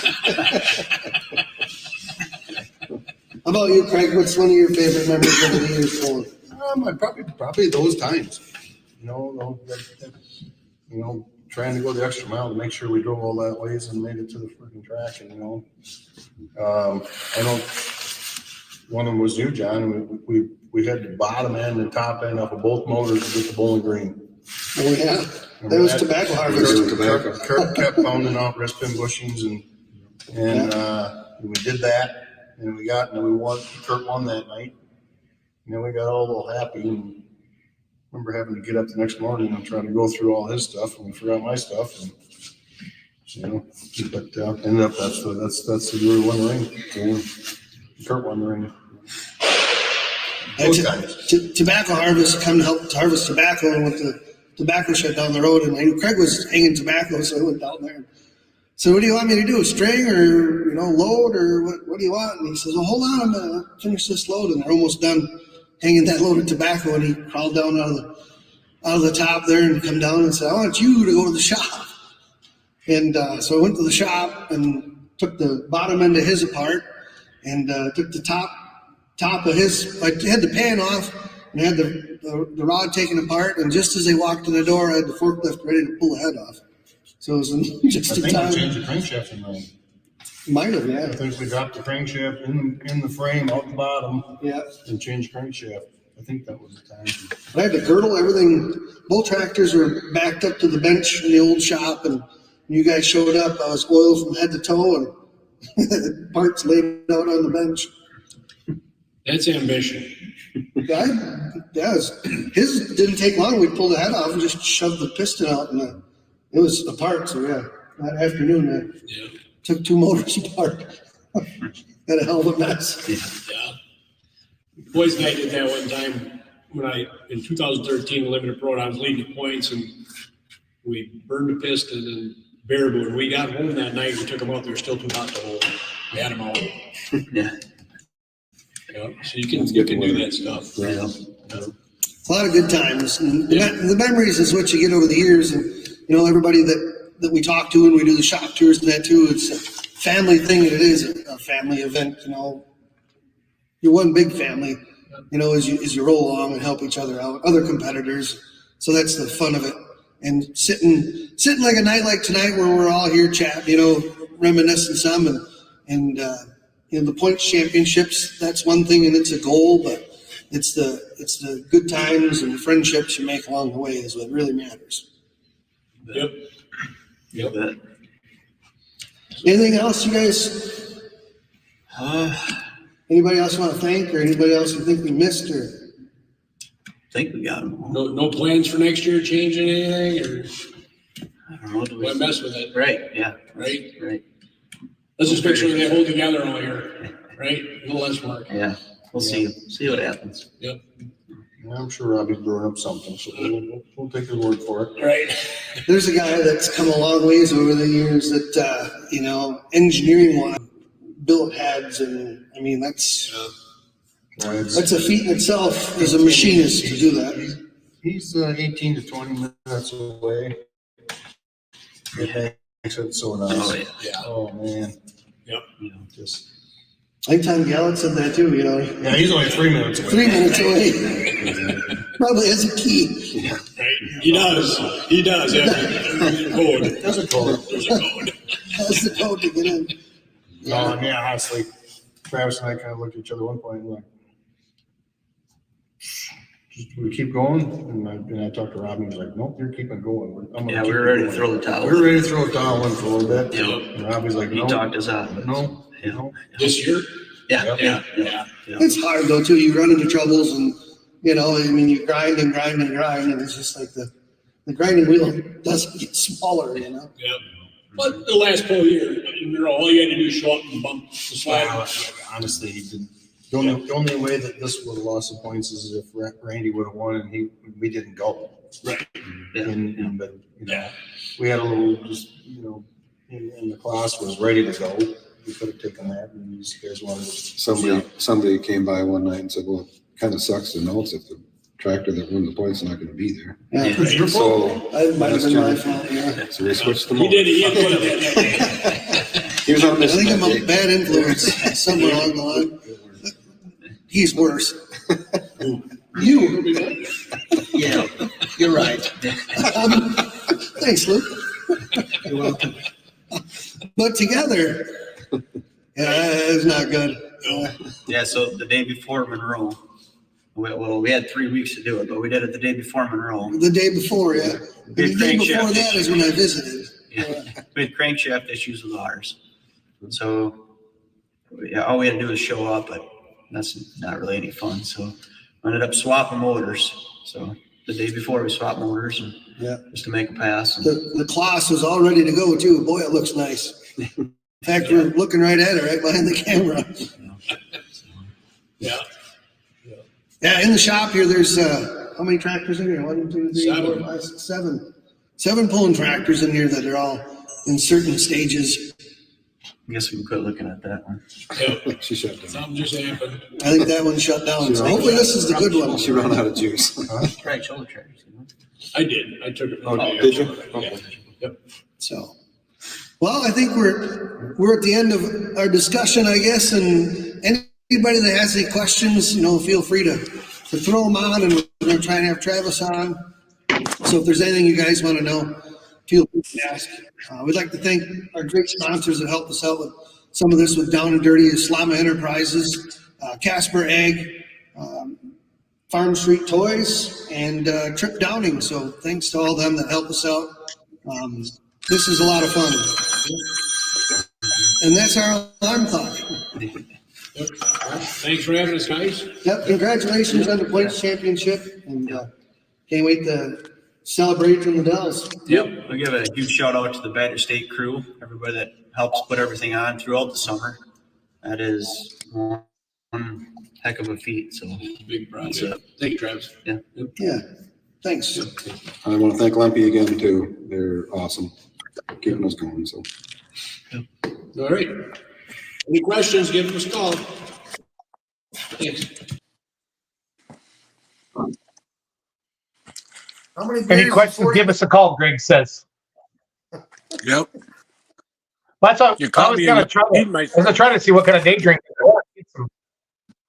S4: How about you, Craig? What's one of your favorite memories over the years, Colin?
S5: Probably those times. Trying to go the extra mile to make sure we drove all that ways and made it to the freaking track. And I know one of them was you, John. We had the bottom end and top end off of both motors to get the Bowling Green.
S4: Oh, yeah. That was tobacco harvest.
S5: Kurt kept pounding out wrist pin bushings and we did that and we won. Kurt won that night. And then we got all a little happy and remember having to get up the next morning and trying to go through all his stuff and we forgot my stuff. And, but ended up that's the year we won the ring. Yeah. Kurt won the ring.
S4: Tobacco harvest come to help to harvest tobacco and with the tobacco shed down the road. And I knew Craig was hanging tobacco, so I went down there. So what do you want me to do? String or load or what do you want? And he says, well, hold on a minute, I'll finish this load. And they're almost done hanging that load of tobacco. And he crawled down out of the top there and come down and said, I want you to go to the shop. And so I went to the shop and took the bottom end of his apart and took the top of his. I had the pan off and I had the rod taken apart. And just as they walked in the door, I had the forklift ready to pull the head off. So it was just
S5: I
S4: in
S5: think
S4: time.
S5: we changed the crankshaft in there.
S4: Might have, yeah.
S5: I think we dropped the crankshaft in the frame out the bottom
S4: Yeah.
S5: and changed crankshaft. I think that was the time.
S4: I had the girdle, everything. Both tractors were backed up to the bench in the old shop, and you guys showed up. I was oiled from head to toe, and parts laid out on the bench.
S6: That's ambition.
S4: His didn't take long. We pulled the head off and just shoved the piston out, and it was apart. So yeah, that afternoon,
S6: Yeah.
S4: took 2 motors apart. Had a hell of a mess.
S6: Yeah. Boys and I did that one time when in 2013, Limited Pro, I was leading points and we burned the piston and Baraboo. When we got home that night, we took them out. They were still too hot to hold. We had them out.
S2: Yeah.
S6: Yeah. So you can do that stuff.
S2: Yeah.
S4: A lot of good times. And the memories is what you get over the years. And, everybody that we talk to and we do the shop tours and that too, it's a family thing. And it is a family event, You're one big family, as you roll along and help each other out, other competitors. So that's the fun of it. And sitting like a night like tonight where we're all here chatting, reminiscing some and the points championships, that's one thing and it's a goal, but it's the good times and the friendships you make along the way is what really matters.
S6: Yep.
S2: But,
S4: Anything else you guys, anybody else want to thank or anybody else you think we missed or?
S2: I think we got them all.
S6: No plans for next year changing anything or
S2: I don't know. Do
S6: why mess with it?
S2: Right. Yeah.
S6: Right?
S2: Right.
S6: Let's just make sure they hold together all year. Right? A little less work.
S2: Yeah. We'll see what happens.
S6: Yep.
S5: Yeah, I'm sure Robbie's brewing up something, so we'll take his word for it.
S6: Right.
S4: There's a guy that's come a long ways over the years that, engineering wise, built heads and I mean, that's a feat in itself as a machinist to do that.
S5: He's 18 to 20 minutes away. It's so nice.
S2: Oh, yeah.
S6: Yeah.
S5: Oh, man.
S6: Yep.
S2: You know, just,
S9: I think Tom Gallant said that too, you know,
S5: Yeah, he's only 3 minutes away.
S9: 3 minutes away. Probably has a key.
S6: Right. He does. He does. Yeah. There's a code.
S5: There's a code.
S6: There's a code.
S9: That's the code to get in.
S5: No, I mean, honestly, Travis and I kind of looked at each other at one point and like, we keep going, and I talked to Rob, and he was like, "Nope, you're keeping going."
S2: yeah, we were ready to throw the towel.
S5: We were ready to throw a towel in for a little bit.
S2: Yep.
S5: And Rob was like,
S2: He
S5: "No,
S2: talked us out.
S5: no,
S2: Yeah.
S5: no."
S6: This year?
S2: Yeah,
S5: Yep.
S2: yeah,
S6: Yeah.
S2: yeah.
S9: It's hard though too. You run into troubles and, you know, I mean, you grind and grind and grind, and it's just like the grinding wheel doesn't get smaller, you know?
S6: Yeah. But the last whole year, all you had to do is show up and bump the slab.
S5: Well, honestly, he didn't. The only way that this would have lost some points is if Randy would have won and we didn't go.
S6: Right.
S2: Yeah.
S5: But you know, we had a little just and the class was ready to go. We could have taken that, and these guys wanted to.
S7: Somebody came by one night and said, well, it kind of sucks to know if the tractor that won the point's not going to be there.
S9: Yeah.
S2: Yeah.
S5: Your fault.
S7: So
S9: That might have been my fault, yeah.
S7: So we switched them
S6: He
S7: over.
S6: did. He had put it that
S7: He was on
S9: I
S7: this.
S9: think I'm a bad influence somewhere along the line. He's worse. You.
S6: day.
S8: Yeah, you're right.
S9: Thanks, Luke.
S8: You're welcome.
S9: But together, yeah, it's not good.
S2: Yeah, so the day before Monroe, we had 3 weeks to do it, but we did it the day before Monroe.
S9: The day before, yeah. And
S2: Big
S9: the day
S2: crankshaft
S9: before that
S2: issues.
S9: is when I visited.
S2: Yeah. We had crankshaft issues with ours. So, yeah, all we had to do was show up, but that's not really any fun. So we ended up swapping motors. So the day before we swapped motors and
S9: Yeah.
S2: just to make a pass. And,
S9: The class was all ready to go too. Boy, it looks nice. In fact, we're looking right at it, right behind the camera.
S6: Yeah.
S9: Yeah, in the shop here, there's how many tractors in here? 1, 2, 3, 4,
S6: Seven.
S9: 5, 6, 7. 7 pulling tractors in here that are all in certain stages.
S2: I guess we can quit looking at that one.
S6: Yeah.
S7: She shut down.
S6: Something just happened.
S9: I think that one shut down. So hopefully this is the good one.
S7: She ran out of juice.
S2: Right, shoulder tractors.
S6: I did. I took it.
S7: Oh, did you?
S6: Yeah. Yep.
S9: So, well, I think we're at the end of our discussion, I guess. And anybody that has any questions, feel free to throw them on, and we're going to try and have Travis on. So if there's anything you guys want to know, feel free to ask. We'd like to thank our great sponsors that helped us out with some of this with Down and Dirty, Slama Enterprises, Casper Egg, Farm Street Toys, and Trip Downing. So thanks to all them that helped us out. This is a lot of fun. And that's our alarm clock.
S6: Yep. Thanks for having us, guys.
S9: Yep, congratulations on the points championship, and can't wait to celebrate in the Dells.
S2: Yep, I'll give a huge shout out to the Badger State crew, everybody that helps put everything on throughout the summer. That is one heck of a feat. So
S6: Big
S2: That's
S6: project. Thank you, Travis.
S9: Yeah, thanks.
S7: I want to thank Lumpy again too. They're awesome, keeping us going. So
S6: All right. Any questions, give us a call. Thanks.
S4: How many
S3: Any
S4: beers
S3: questions,
S4: before
S3: give us a call, Greg says.
S10: Yep.
S3: That's what
S10: You
S3: I
S10: caught
S3: was
S10: me
S3: gonna
S10: in
S3: try.
S10: between my.
S3: I was gonna try to see what kind of day drink.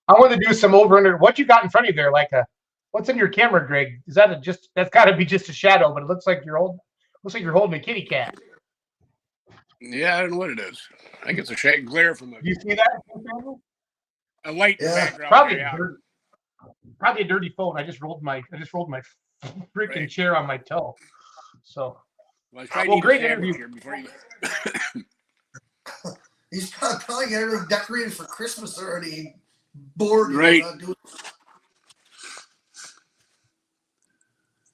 S3: I want to do some over under. What you got in front of you there? What's in your camera, Greg? Is that that's got to be just a shadow, but it looks like you're holding a kitty cat.
S10: Yeah, I don't know what it is. I think it's a shade glare from
S3: You see that?
S10: a light
S4: Yeah.
S10: background.
S3: Probably
S10: Yeah.
S3: probably a dirty phone. I just rolled my freaking
S10: Right.
S3: chair on my toe. So
S10: Well, I was trying to
S3: Well,
S10: eat a
S3: great
S10: sandwich
S3: interview.
S10: here before you.
S4: He's probably got everything decorated for Christmas already. Bored.
S10: Right.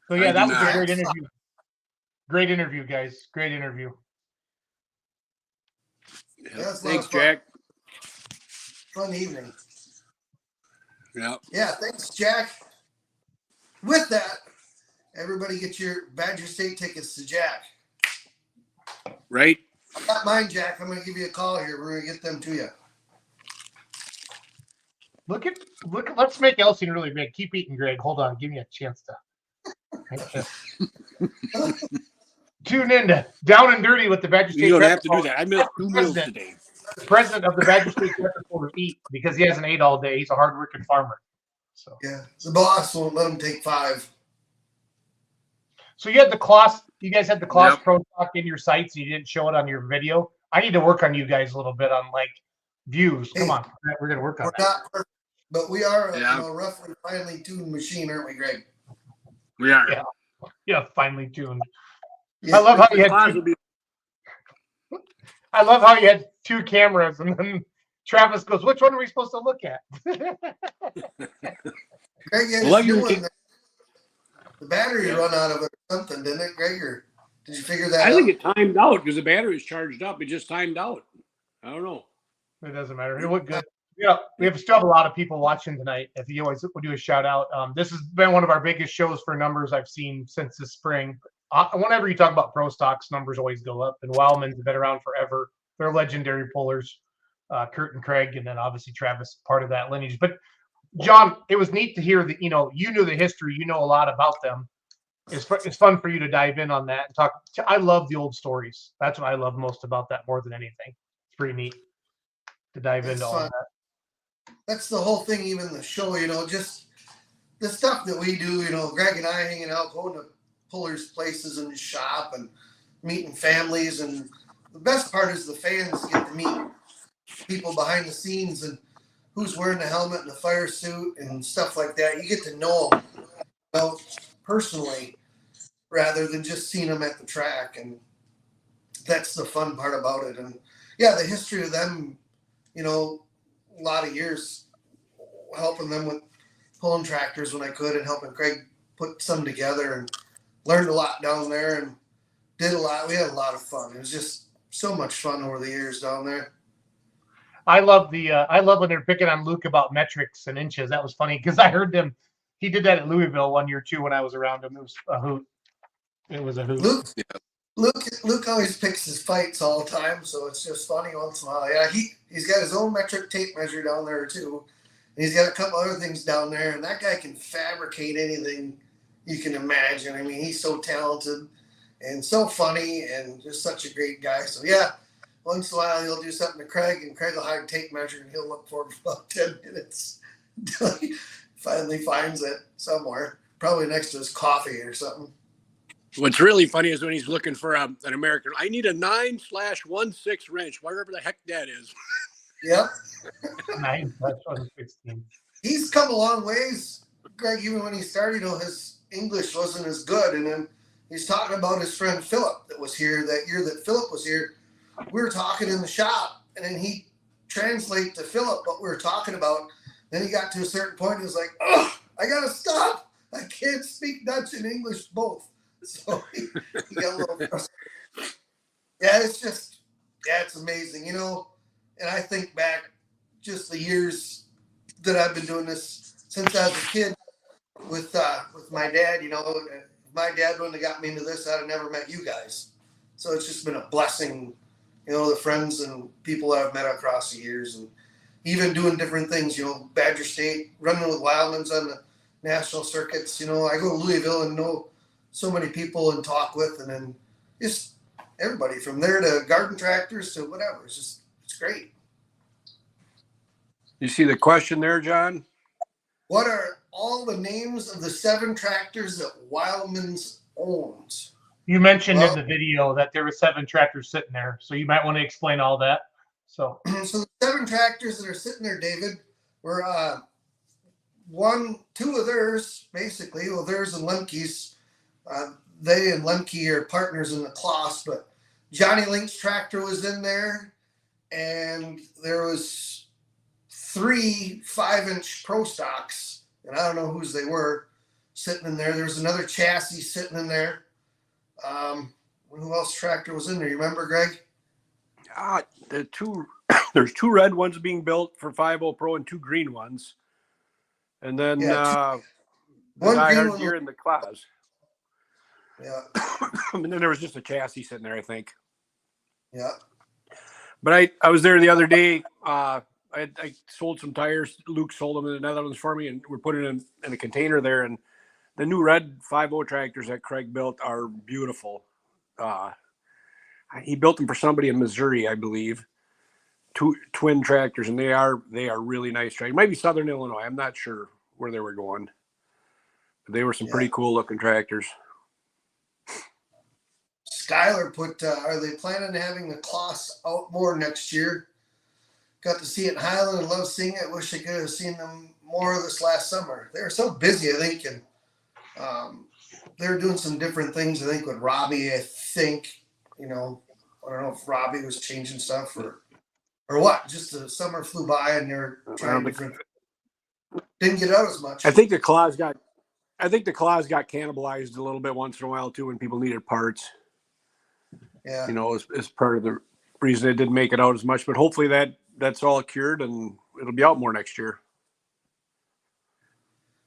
S3: So yeah,
S10: I
S3: that
S10: do
S3: was a
S10: not.
S3: great interview. Great interview, guys. Great interview.
S4: that's a lot
S10: Thanks,
S4: of fun.
S10: Jack.
S4: Fun evening.
S10: Yeah.
S4: Yeah, thanks, Jack. With that, everybody get your Badger State tickets to Jack.
S10: Right.
S4: I got mine, Jack. I'm going to give you a call here. We're going to get them to you.
S3: Look, let's make Elsie really big. Keep eating, Greg. Hold on. Give me a chance to. Tune in to Down and Dirty with the Badger State
S10: You don't
S3: Tractor
S10: have to do
S3: Pullers.
S10: that. I missed 2 meals
S3: President.
S10: today.
S3: The president of the Badger State Tractor Pullers eat because he hasn't ate all day. He's a hardworking farmer. So
S4: Yeah, the boss won't let him take 5.
S3: So you had the Kloss, you guys had the Kloss
S10: Yep.
S3: Pro Stock in your sites. You didn't show it on your video. I need to work on you guys a little bit on like views. Come
S4: Hey,
S3: on, we're gonna work on
S4: We're
S3: that.
S4: not perfect, but we are a
S10: Yeah.
S4: roughly finely tuned machine, aren't we, Greg?
S10: We are.
S3: Yeah. Yeah, finely tuned.
S4: Yeah.
S3: I love how you
S10: Class
S3: had.
S10: will be-
S3: I love how you had 2 cameras, and then Travis goes, "Which one are we supposed to look at?"
S4: Greg, yeah,
S10: Well,
S4: you
S10: you
S4: doing
S10: can-
S4: that. The battery run out of it or something, didn't it, Greg? Or did you figure that
S10: I
S4: out?
S10: think it timed out because the battery's charged up. It just timed out. I don't know.
S3: It doesn't matter. It looked good. Yeah, we still have a lot of people watching tonight. If you always would do a shout out, this has been one of our biggest shows for numbers I've seen since this spring. Whenever you talk about pro stocks, numbers always go up. And Wileman's been around forever. They're legendary pullers, Kurt and Craig, and then obviously Travis, part of that lineage. But John, it was neat to hear that you knew the history. You know a lot about them. It's fun for you to dive in on that and talk. I love the old stories. That's what I love most about that more than anything. It's pretty neat to dive
S4: It's
S3: into all
S4: fun.
S3: that.
S4: That's the whole thing, even the show, just the stuff that we do, Greg and I hanging out, going to pullers' places and shop and meeting families. And the best part is the fans get to meet people behind the scenes and who's wearing the helmet and the fire suit and stuff like that. You get to know them personally rather than just seeing them at the track. And that's the fun part about it. And yeah, the history of them, a lot of years helping them with pulling tractors when I could and helping Craig put some together and learned a lot down there and did a lot. We had a lot of fun. It was just so much fun over the years down there.
S3: I love when they're picking on Luke about metrics and inches. That was funny because I heard them. He did that at Louisville one year too when I was around him. It was a hoot. It was a hoot.
S4: Luke always picks his fights all the time, so it's just funny once in a while. Yeah, he's got his own metric tape measure down there too. And he's got a couple other things down there, and that guy can fabricate anything you can imagine. I mean, he's so talented and so funny and just such a great guy. So yeah, once in a while he'll do something to Craig, and Craig will hide a tape measure, and he'll look for it for about 10 minutes until he finally finds it somewhere, probably next to his coffee or something.
S10: What's really funny is when he's looking for an American. I need a 9/16 wrench, whatever the heck that is.
S4: Yep.
S3: 9/16.
S4: He's come a long ways, Greg. Even when he started, his English wasn't as good. And then he's talking about his friend Philip that was here that year that Philip was here. We were talking in the shop, and then he translate to Philip what we were talking about. Then he got to a certain point, he was like, "Oh, I gotta stop. I can't speak Dutch and English both." So he got a little frustrated. Yeah, it's amazing, And I think back just the years that I've been doing this since I was a kid with my dad. If my dad wouldn't have got me into this, I'd have never met you guys. So it's just been a blessing, the friends and people I've met across the years, and even doing different things. Badger State, running with Wileman's on the national circuits. I go to Louisville and know so many people and talk with, and then just everybody from there to garden tractors to whatever. It's great.
S10: You see the question there, John?
S4: What are all the names of the 7 tractors that Wileman's owns?
S3: You mentioned in the video that there were 7 tractors sitting there, so you might want to explain all that. So
S4: the 7 tractors that are sitting there, David, were 2 of theirs, basically. Well, theirs and Lemke's. They and Lemke are partners in the Kloss, but Johnny Link's tractor was in there, and there was 3 5-inch pro stocks, and I don't know whose they were, sitting in there. There was another chassis sitting in there. Who else tractor was in there? You remember, Greg?
S10: There's 2 red ones being built for 5.0 Pro and 2 green ones, and then the
S4: one
S10: Die
S4: green
S10: Hard
S4: one
S10: gear in the class.
S4: Yeah.
S10: And then there was just a chassis sitting there, I think.
S4: Yeah.
S10: But I was there the other day. I sold some tires. Luke sold them in the Netherlands for me, and we're putting them in a container there. And the new red 5.0 tractors that Craig built are beautiful. He built them for somebody in Missouri, I believe. Two twin tractors, and they are really nice tractors. Maybe Southern Illinois. I'm not sure where they were going. But they were some pretty cool looking tractors.
S4: Skylar put, are they planning on having the Kloss out more next year? Got to see it in Highland and love seeing it. Wish I could have seen them more this last summer. They were so busy, I think, and they were doing some different things, I think, with Robbie, I think. I don't know if Robbie was changing stuff or what. Just the summer flew by and they're trying different. Didn't get out as much.
S10: I think the claws got cannibalized a little bit once in a while too when people needed parts.
S4: Yeah.
S10: As part of the reason it didn't make it out as much. But hopefully that's all cured and it'll be out more next year.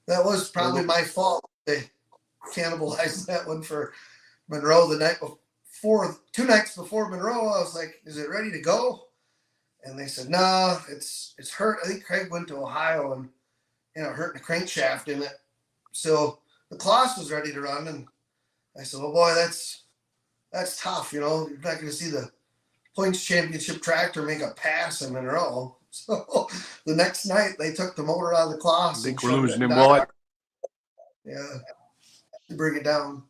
S4: That was probably my fault. They cannibalized that one for Monroe the night before, 2 nights before Monroe. I was like, is it ready to go? And they said, no, it's hurt. I think Craig went to Ohio and, hurting a crankshaft in it. So the Kloss was ready to run. And I said, oh boy, that's tough. You're not going to see the points championship tractor make a pass in Monroe. So the next night they took the motor out of the Kloss.
S10: I think we're losing him. Well,
S4: yeah, to bring it down.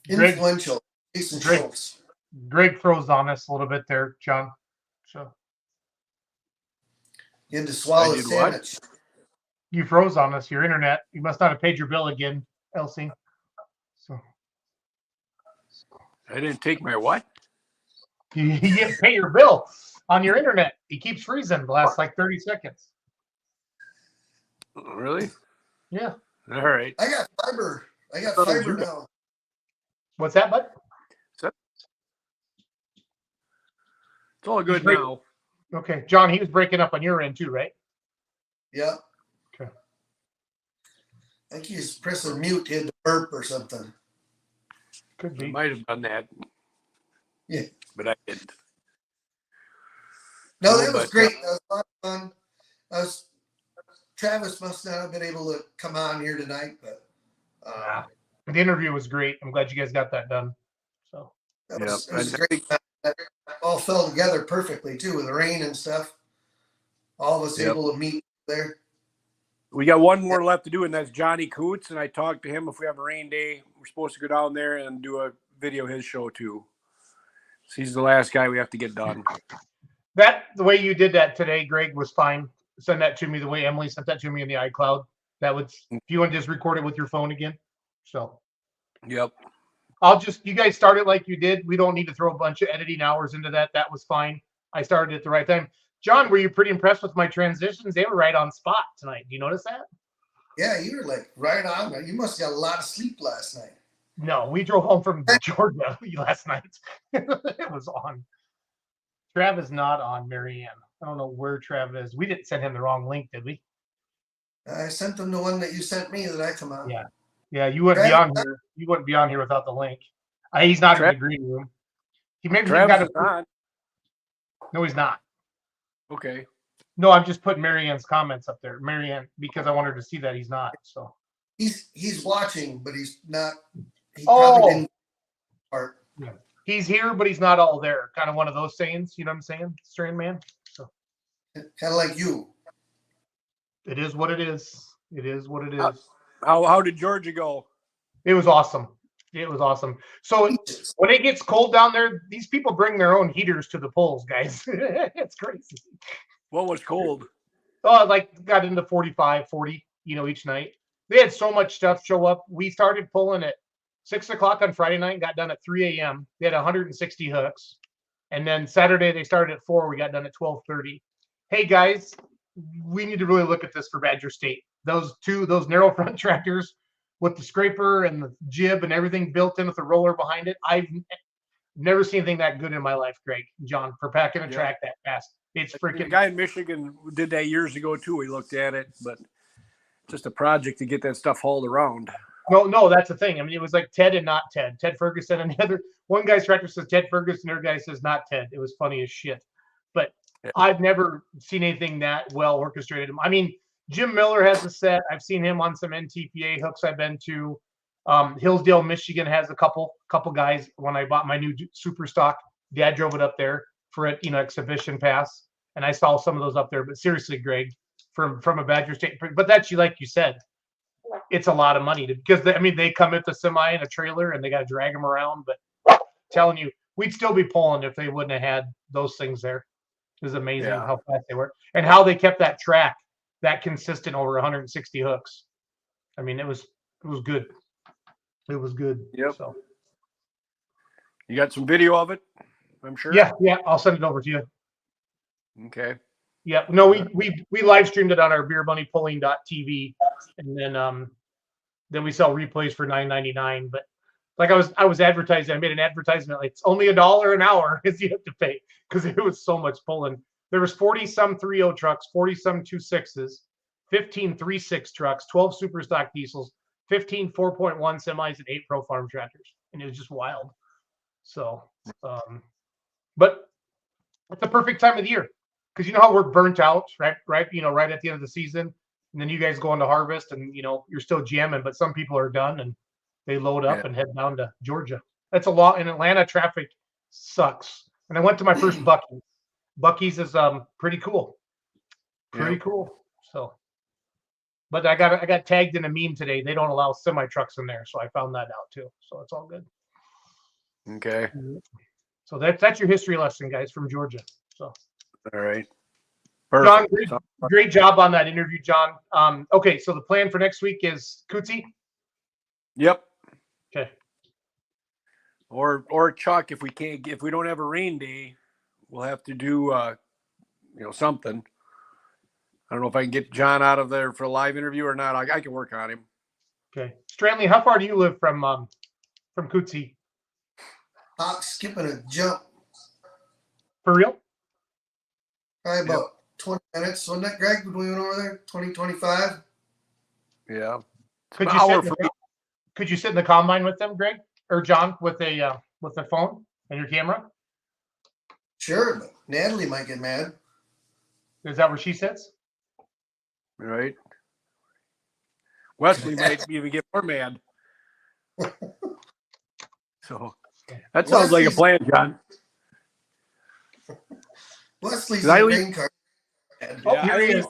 S3: Greg,
S4: Influential. Jason Schultz.
S3: Greg froze on us a little bit there, John. So
S4: You had to swallow the sandwich.
S3: You froze on us. Your internet. You must not have paid your bill again, Elsie. So
S10: I didn't take my what?
S3: You didn't pay your bill on your internet. It keeps freezing the last 30 seconds.
S10: Really?
S3: Yeah.
S10: All right.
S4: I got fiber. Fiber now.
S3: What's that, bud?
S10: It's all good now.
S3: Okay. John, he was breaking up on your end too, right?
S4: Yeah.
S3: Okay.
S4: I think he's pressing mute, hit the burp or something.
S3: Could be.
S10: I might have done that.
S4: Yeah.
S10: But I didn't.
S4: No, that was great. That was a lot of fun. Travis must not have been able to come on here tonight, but
S3: the interview was great. I'm glad you guys got that done. So
S4: it was great. That all fell together perfectly too with the rain and stuff. All of us able to meet there.
S10: We got one more left to do, and that's Johnny Coots. And I talked to him. If we have a rain day, we're supposed to go down there and do a video of his show too. So he's the last guy we have to get done.
S3: The way you did that today, Greg, was fine. Send that to me the way Emily sent that to me in the iCloud. That would, if you want to just record it with your phone again. So,
S10: yep.
S3: You guys started like you did. We don't need to throw a bunch of editing hours into that. That was fine. I started at the right time. John, were you pretty impressed with my transitions? They were right on spot tonight. Do you notice that?
S4: Yeah, you were like right on. You must have got a lot of sleep last night.
S3: No, we drove home from Georgia last night. It was on. Trav is not on, Marianne. I don't know where Trav is. We didn't send him the wrong link, did we?
S4: I sent them the one that you sent me that I come on.
S3: Yeah. Yeah, you wouldn't be on here. You wouldn't be on here without the link. He's not in the green room.
S10: Travis
S3: No, he's not.
S10: Okay.
S3: No, I'm just putting Marianne's comments up there. Marianne, because I want her to see that he's not. So
S4: he's watching, but he's not. He probably didn't part.
S3: Yeah. He's here, but he's not all there. Kind of one of those sayings, you know what I'm saying, Strand Man? So
S4: kind of like you.
S3: It is what it is. It is what it is.
S10: How did Georgia go?
S3: It was awesome. It was awesome. So when it gets cold down there, these people bring their own heaters to the polls, guys. It's crazy.
S10: What was cold?
S3: Oh, got into 45, 40, each night. They had so much stuff show up. We started pulling at 6 o'clock on Friday night, got done at 3 a.m. They had 160 hooks. And then Saturday they started at 4. We got done at 12:30. Hey guys, we need to really look at this for Badger State. Those narrow front tractors with the scraper and the jib and everything built in with the roller behind it. I've never seen anything that good in my life, Greg, John, for packing a track that fast. It's freaking.
S10: The guy in Michigan did that years ago too. We looked at it, but just a project to get that stuff hauled around.
S3: No, that's the thing. I mean, it was like Ted and not Ted. Ted Ferguson and the other. One guy's tractor says Ted Ferguson, the other guy says not Ted. It was funny as shit. But I've never seen anything that well orchestrated. I mean, Jim Miller has a set. I've seen him on some NTPA hooks I've been to. Hillsdale, Michigan has a couple guys. When I bought my new super stock, Dad drove it up there for a exhibition pass, and I saw some of those up there. But seriously, Greg, from a Badger State, but that's like you said, it's a lot of money because they come at the semi in a trailer and they got to drag them around. But telling you, we'd still be pulling if they wouldn't have had those things there. It was amazing how fast they were and how they kept that track that consistent over 160 hooks. I mean, it was good. It was good.
S10: Yep.
S3: So
S10: You got some video of it, I'm sure?
S3: yeah, I'll send it over to you.
S10: Okay.
S3: Yeah, no, we live streamed it on our beerbunnypulling.tv, and then we sell replays for $9.99. But like I was advertising, I made an advertisement like it's only $1 an hour is you have to pay because it was so much pulling. There was 40 some 3.0 trucks, 40 some 2.6s, 15 3.6 trucks, 12 super stock diesels, 15 4.1 semis, and 8 pro farm tractors, and it was just wild. So, but it's the perfect time of the year. Because you know how we're burnt out, right? Right at the end of the season, and then you guys go into harvest, and you're still jamming. But some people are done, and they load up and head down to Georgia. That's a lot. In Atlanta, traffic sucks. And I went to my first Buc-ee's. Buc-ee's is pretty cool, cool. So, but I got tagged in a meme today. They don't allow semi trucks in there, so I found that out too. So it's all good.
S10: Okay.
S3: So that's your history lesson, guys, from Georgia. So.
S10: All right.
S3: John,
S10: Perfect.
S3: great job on that interview, John. Okay, so the plan for next week is Cootsie?
S10: Yep.
S3: Okay.
S10: Or Chuck, if we don't have a rain day, we'll have to do something. I don't know if I can get John out of there for a live interview or not. I can work on him.
S3: Okay. Stranley, how far do you live from Cootsie?
S4: Skipping a jump.
S3: For real?
S4: Probably about 20 minutes. Wasn't that, Greg, when we went over there? 20, 25?
S10: Yeah.
S3: Could you sit in the combine with them, Greg? Or John, with the phone and your camera?
S4: Sure, but Natalie might get mad.
S3: Is that where she sits?
S10: Right. Wesley might even get more mad. So that sounds like a plan, John.
S4: Wesley's the green card.
S3: Oh, here he is.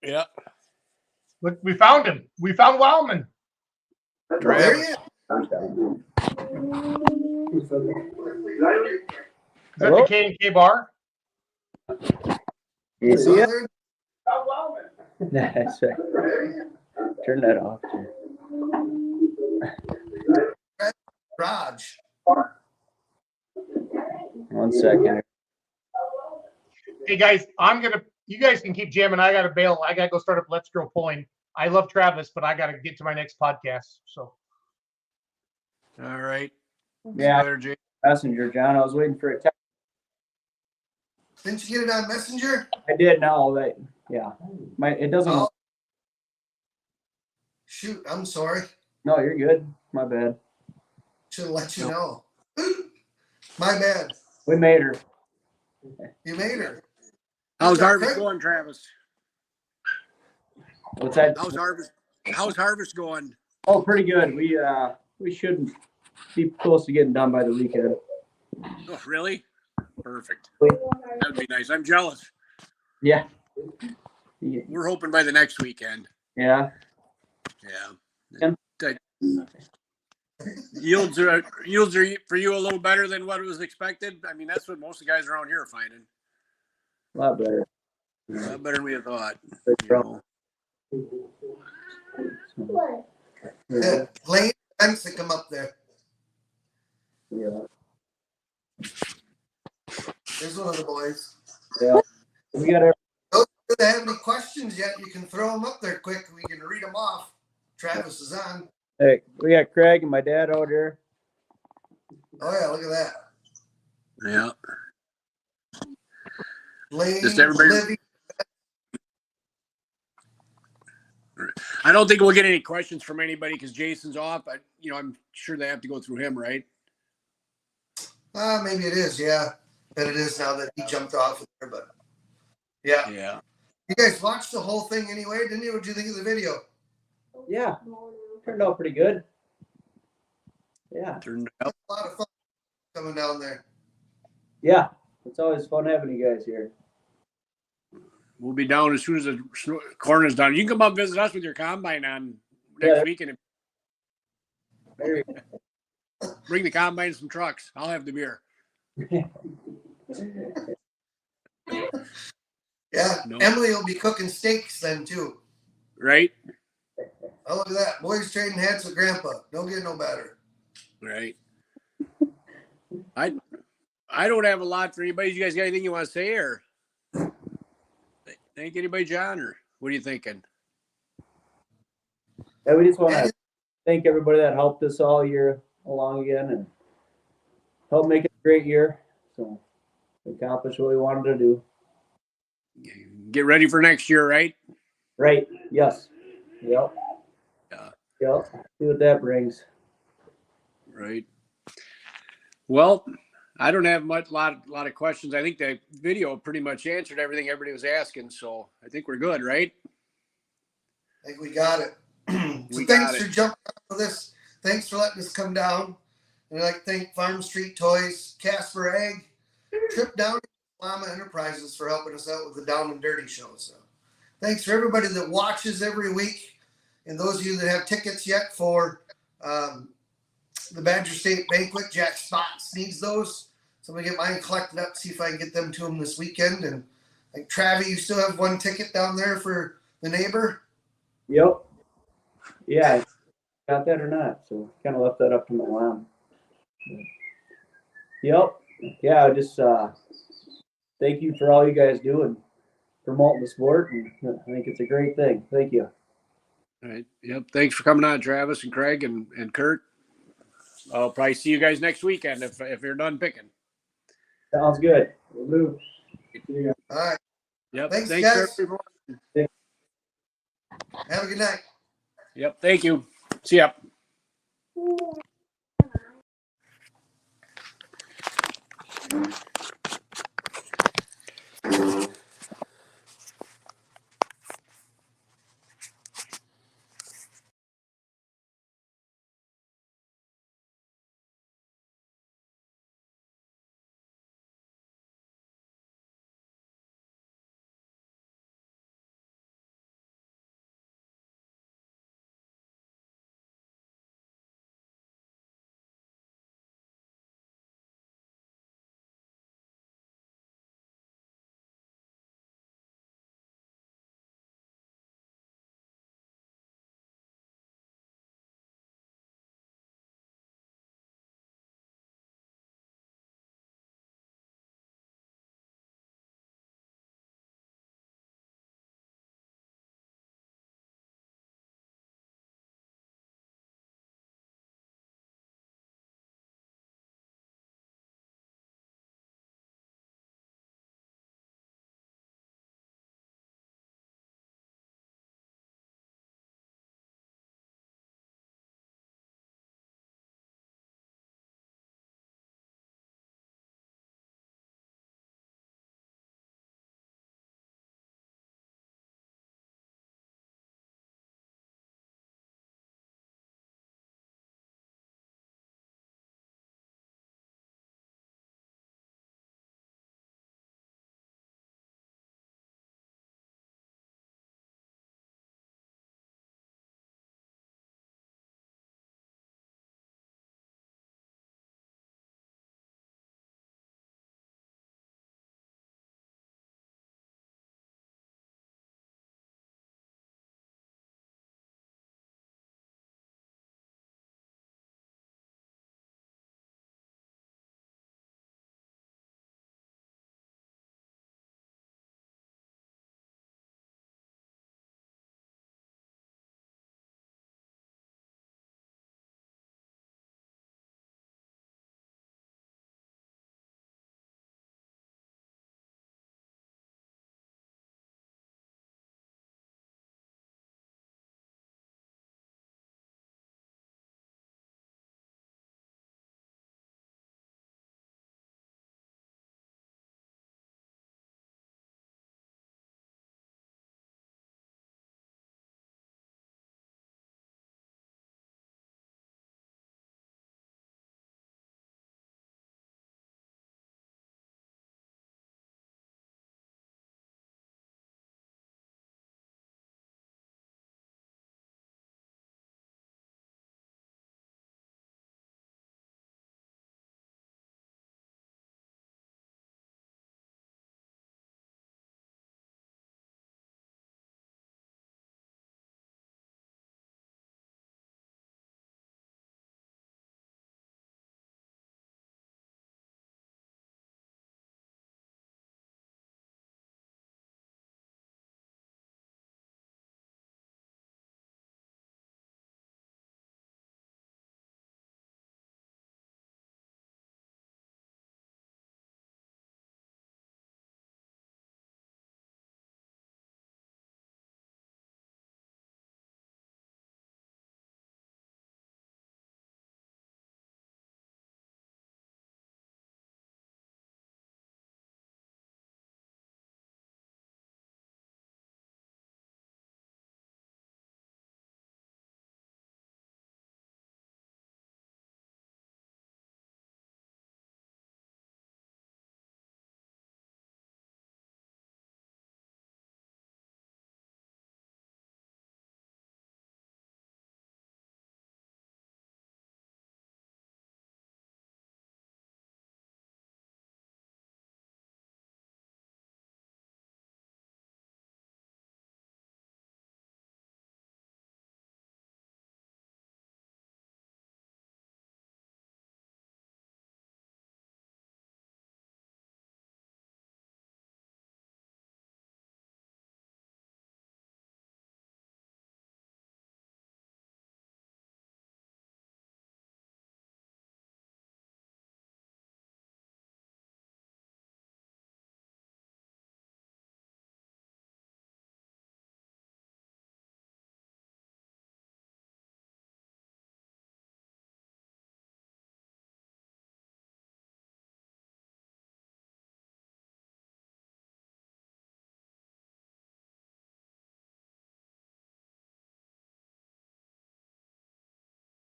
S10: Yeah.
S3: Look, we found him. We found Wileman.
S4: There he is.
S3: Is that the K&K bar?
S11: You see it?
S4: There?
S11: That's right. Turn that off.
S4: Raj.
S11: 1 second.
S3: Hey guys, you guys can keep jamming. I gotta bail. I gotta go start up Let's Grow Pulling. I love Travis, but I gotta get to my next podcast. So.
S10: All right.
S11: Yeah.
S10: Later, Jay.
S11: Messenger, John. I was waiting for a text.
S4: Didn't you get it on Messenger?
S11: I did now. Yeah. It doesn't.
S4: Oh. Shoot, I'm sorry.
S11: No, you're good. My bad.
S4: Should have let you know. My bad.
S11: We made her.
S4: You made her.
S10: How's harvest going, Travis?
S11: What's that?
S10: How's harvest going?
S11: Oh, pretty good. We should be close to getting done by the weekend.
S10: Oh, really? Perfect. That would be nice. I'm jealous.
S11: Yeah.
S10: We're hoping by the next weekend.
S11: Yeah.
S10: Yeah. Yields are for you a little better than what was expected. I mean, that's what most of the guys around here are finding.
S11: A lot better.
S10: A lot better than we had thought.
S4: Lane tends to come up there.
S11: Yeah.
S4: There's one of the boys.
S11: Yeah. We got
S4: Those that have any questions yet, you can throw them up there quick. We can read them off. Travis is on.
S11: Hey, we got Craig and my dad out here.
S4: Oh yeah, look at that.
S10: Yeah.
S4: Lane,
S10: Just everybody.
S4: Livy.
S10: I don't think we'll get any questions from anybody because Jason's off. I'm sure they have to go through him, right?
S4: Maybe it is. Yeah, bet it is now that he jumped off of there. But yeah.
S10: Yeah.
S4: You guys watched the whole thing anyway, didn't you? What did you think of the video?
S11: Yeah. Turned out pretty good. Yeah,
S10: Turned
S4: A
S10: out.
S4: lot of fun coming down there.
S11: yeah. It's always fun having you guys here.
S10: We'll be down as soon as the corn is done. You can come up and visit us with your combine on
S11: Yeah.
S10: next week and
S11: Very
S10: bring the combine and some trucks. I'll have the beer.
S4: Yeah,
S10: No.
S4: Emily will be cooking steaks then too.
S10: Right?
S4: Oh, look at that. Boys trading hats with grandpa. Don't get no better.
S10: Right. I don't have a lot for anybody. You guys got anything you want to say or thank anybody, John, or what are you thinking?
S11: Yeah, we just want to thank everybody that helped us all year along again and helped make it a great year. So we accomplished what we wanted to do.
S10: Get ready for next year, right?
S11: Right. Yes. Yep.
S10: Yeah.
S11: Yep. See what that brings.
S10: Right. Well, I don't have lot of questions. I think the video pretty much answered everything everybody was asking, so I think we're good, right?
S4: I think we got it. So
S10: We
S4: thanks
S10: got
S4: for
S10: it.
S4: jumping on this. Thanks for letting us come down. And I'd like to thank Farm Street Toys, Casper Egg, Trip Down, Llama Enterprises for helping us out with the Down and Dirty show. So thanks for everybody that watches every week. And those of you that have tickets yet for the Badger State Banquet, Jack Spots needs those. So I'm going to get mine collected up, see if I can get them to him this weekend. And like Travi, you still have one ticket down there for the neighbor?
S11: Yep. Yeah. Got that or not? So kind of left that up to my mom. Yep. Yeah. Just thank you for all you guys do and promoting the sport. And I think it's a great thing. Thank you.
S10: All right. Yep. Thanks for coming on, Travis and Craig and Kurt. I'll probably see you guys next weekend if you're done picking.
S11: Sounds good. We'll do.
S4: All right.
S10: Yep.
S4: Thanks,
S10: For
S4: guys.
S10: everyone.
S4: Have a good night.
S10: Yep. Thank you. See ya.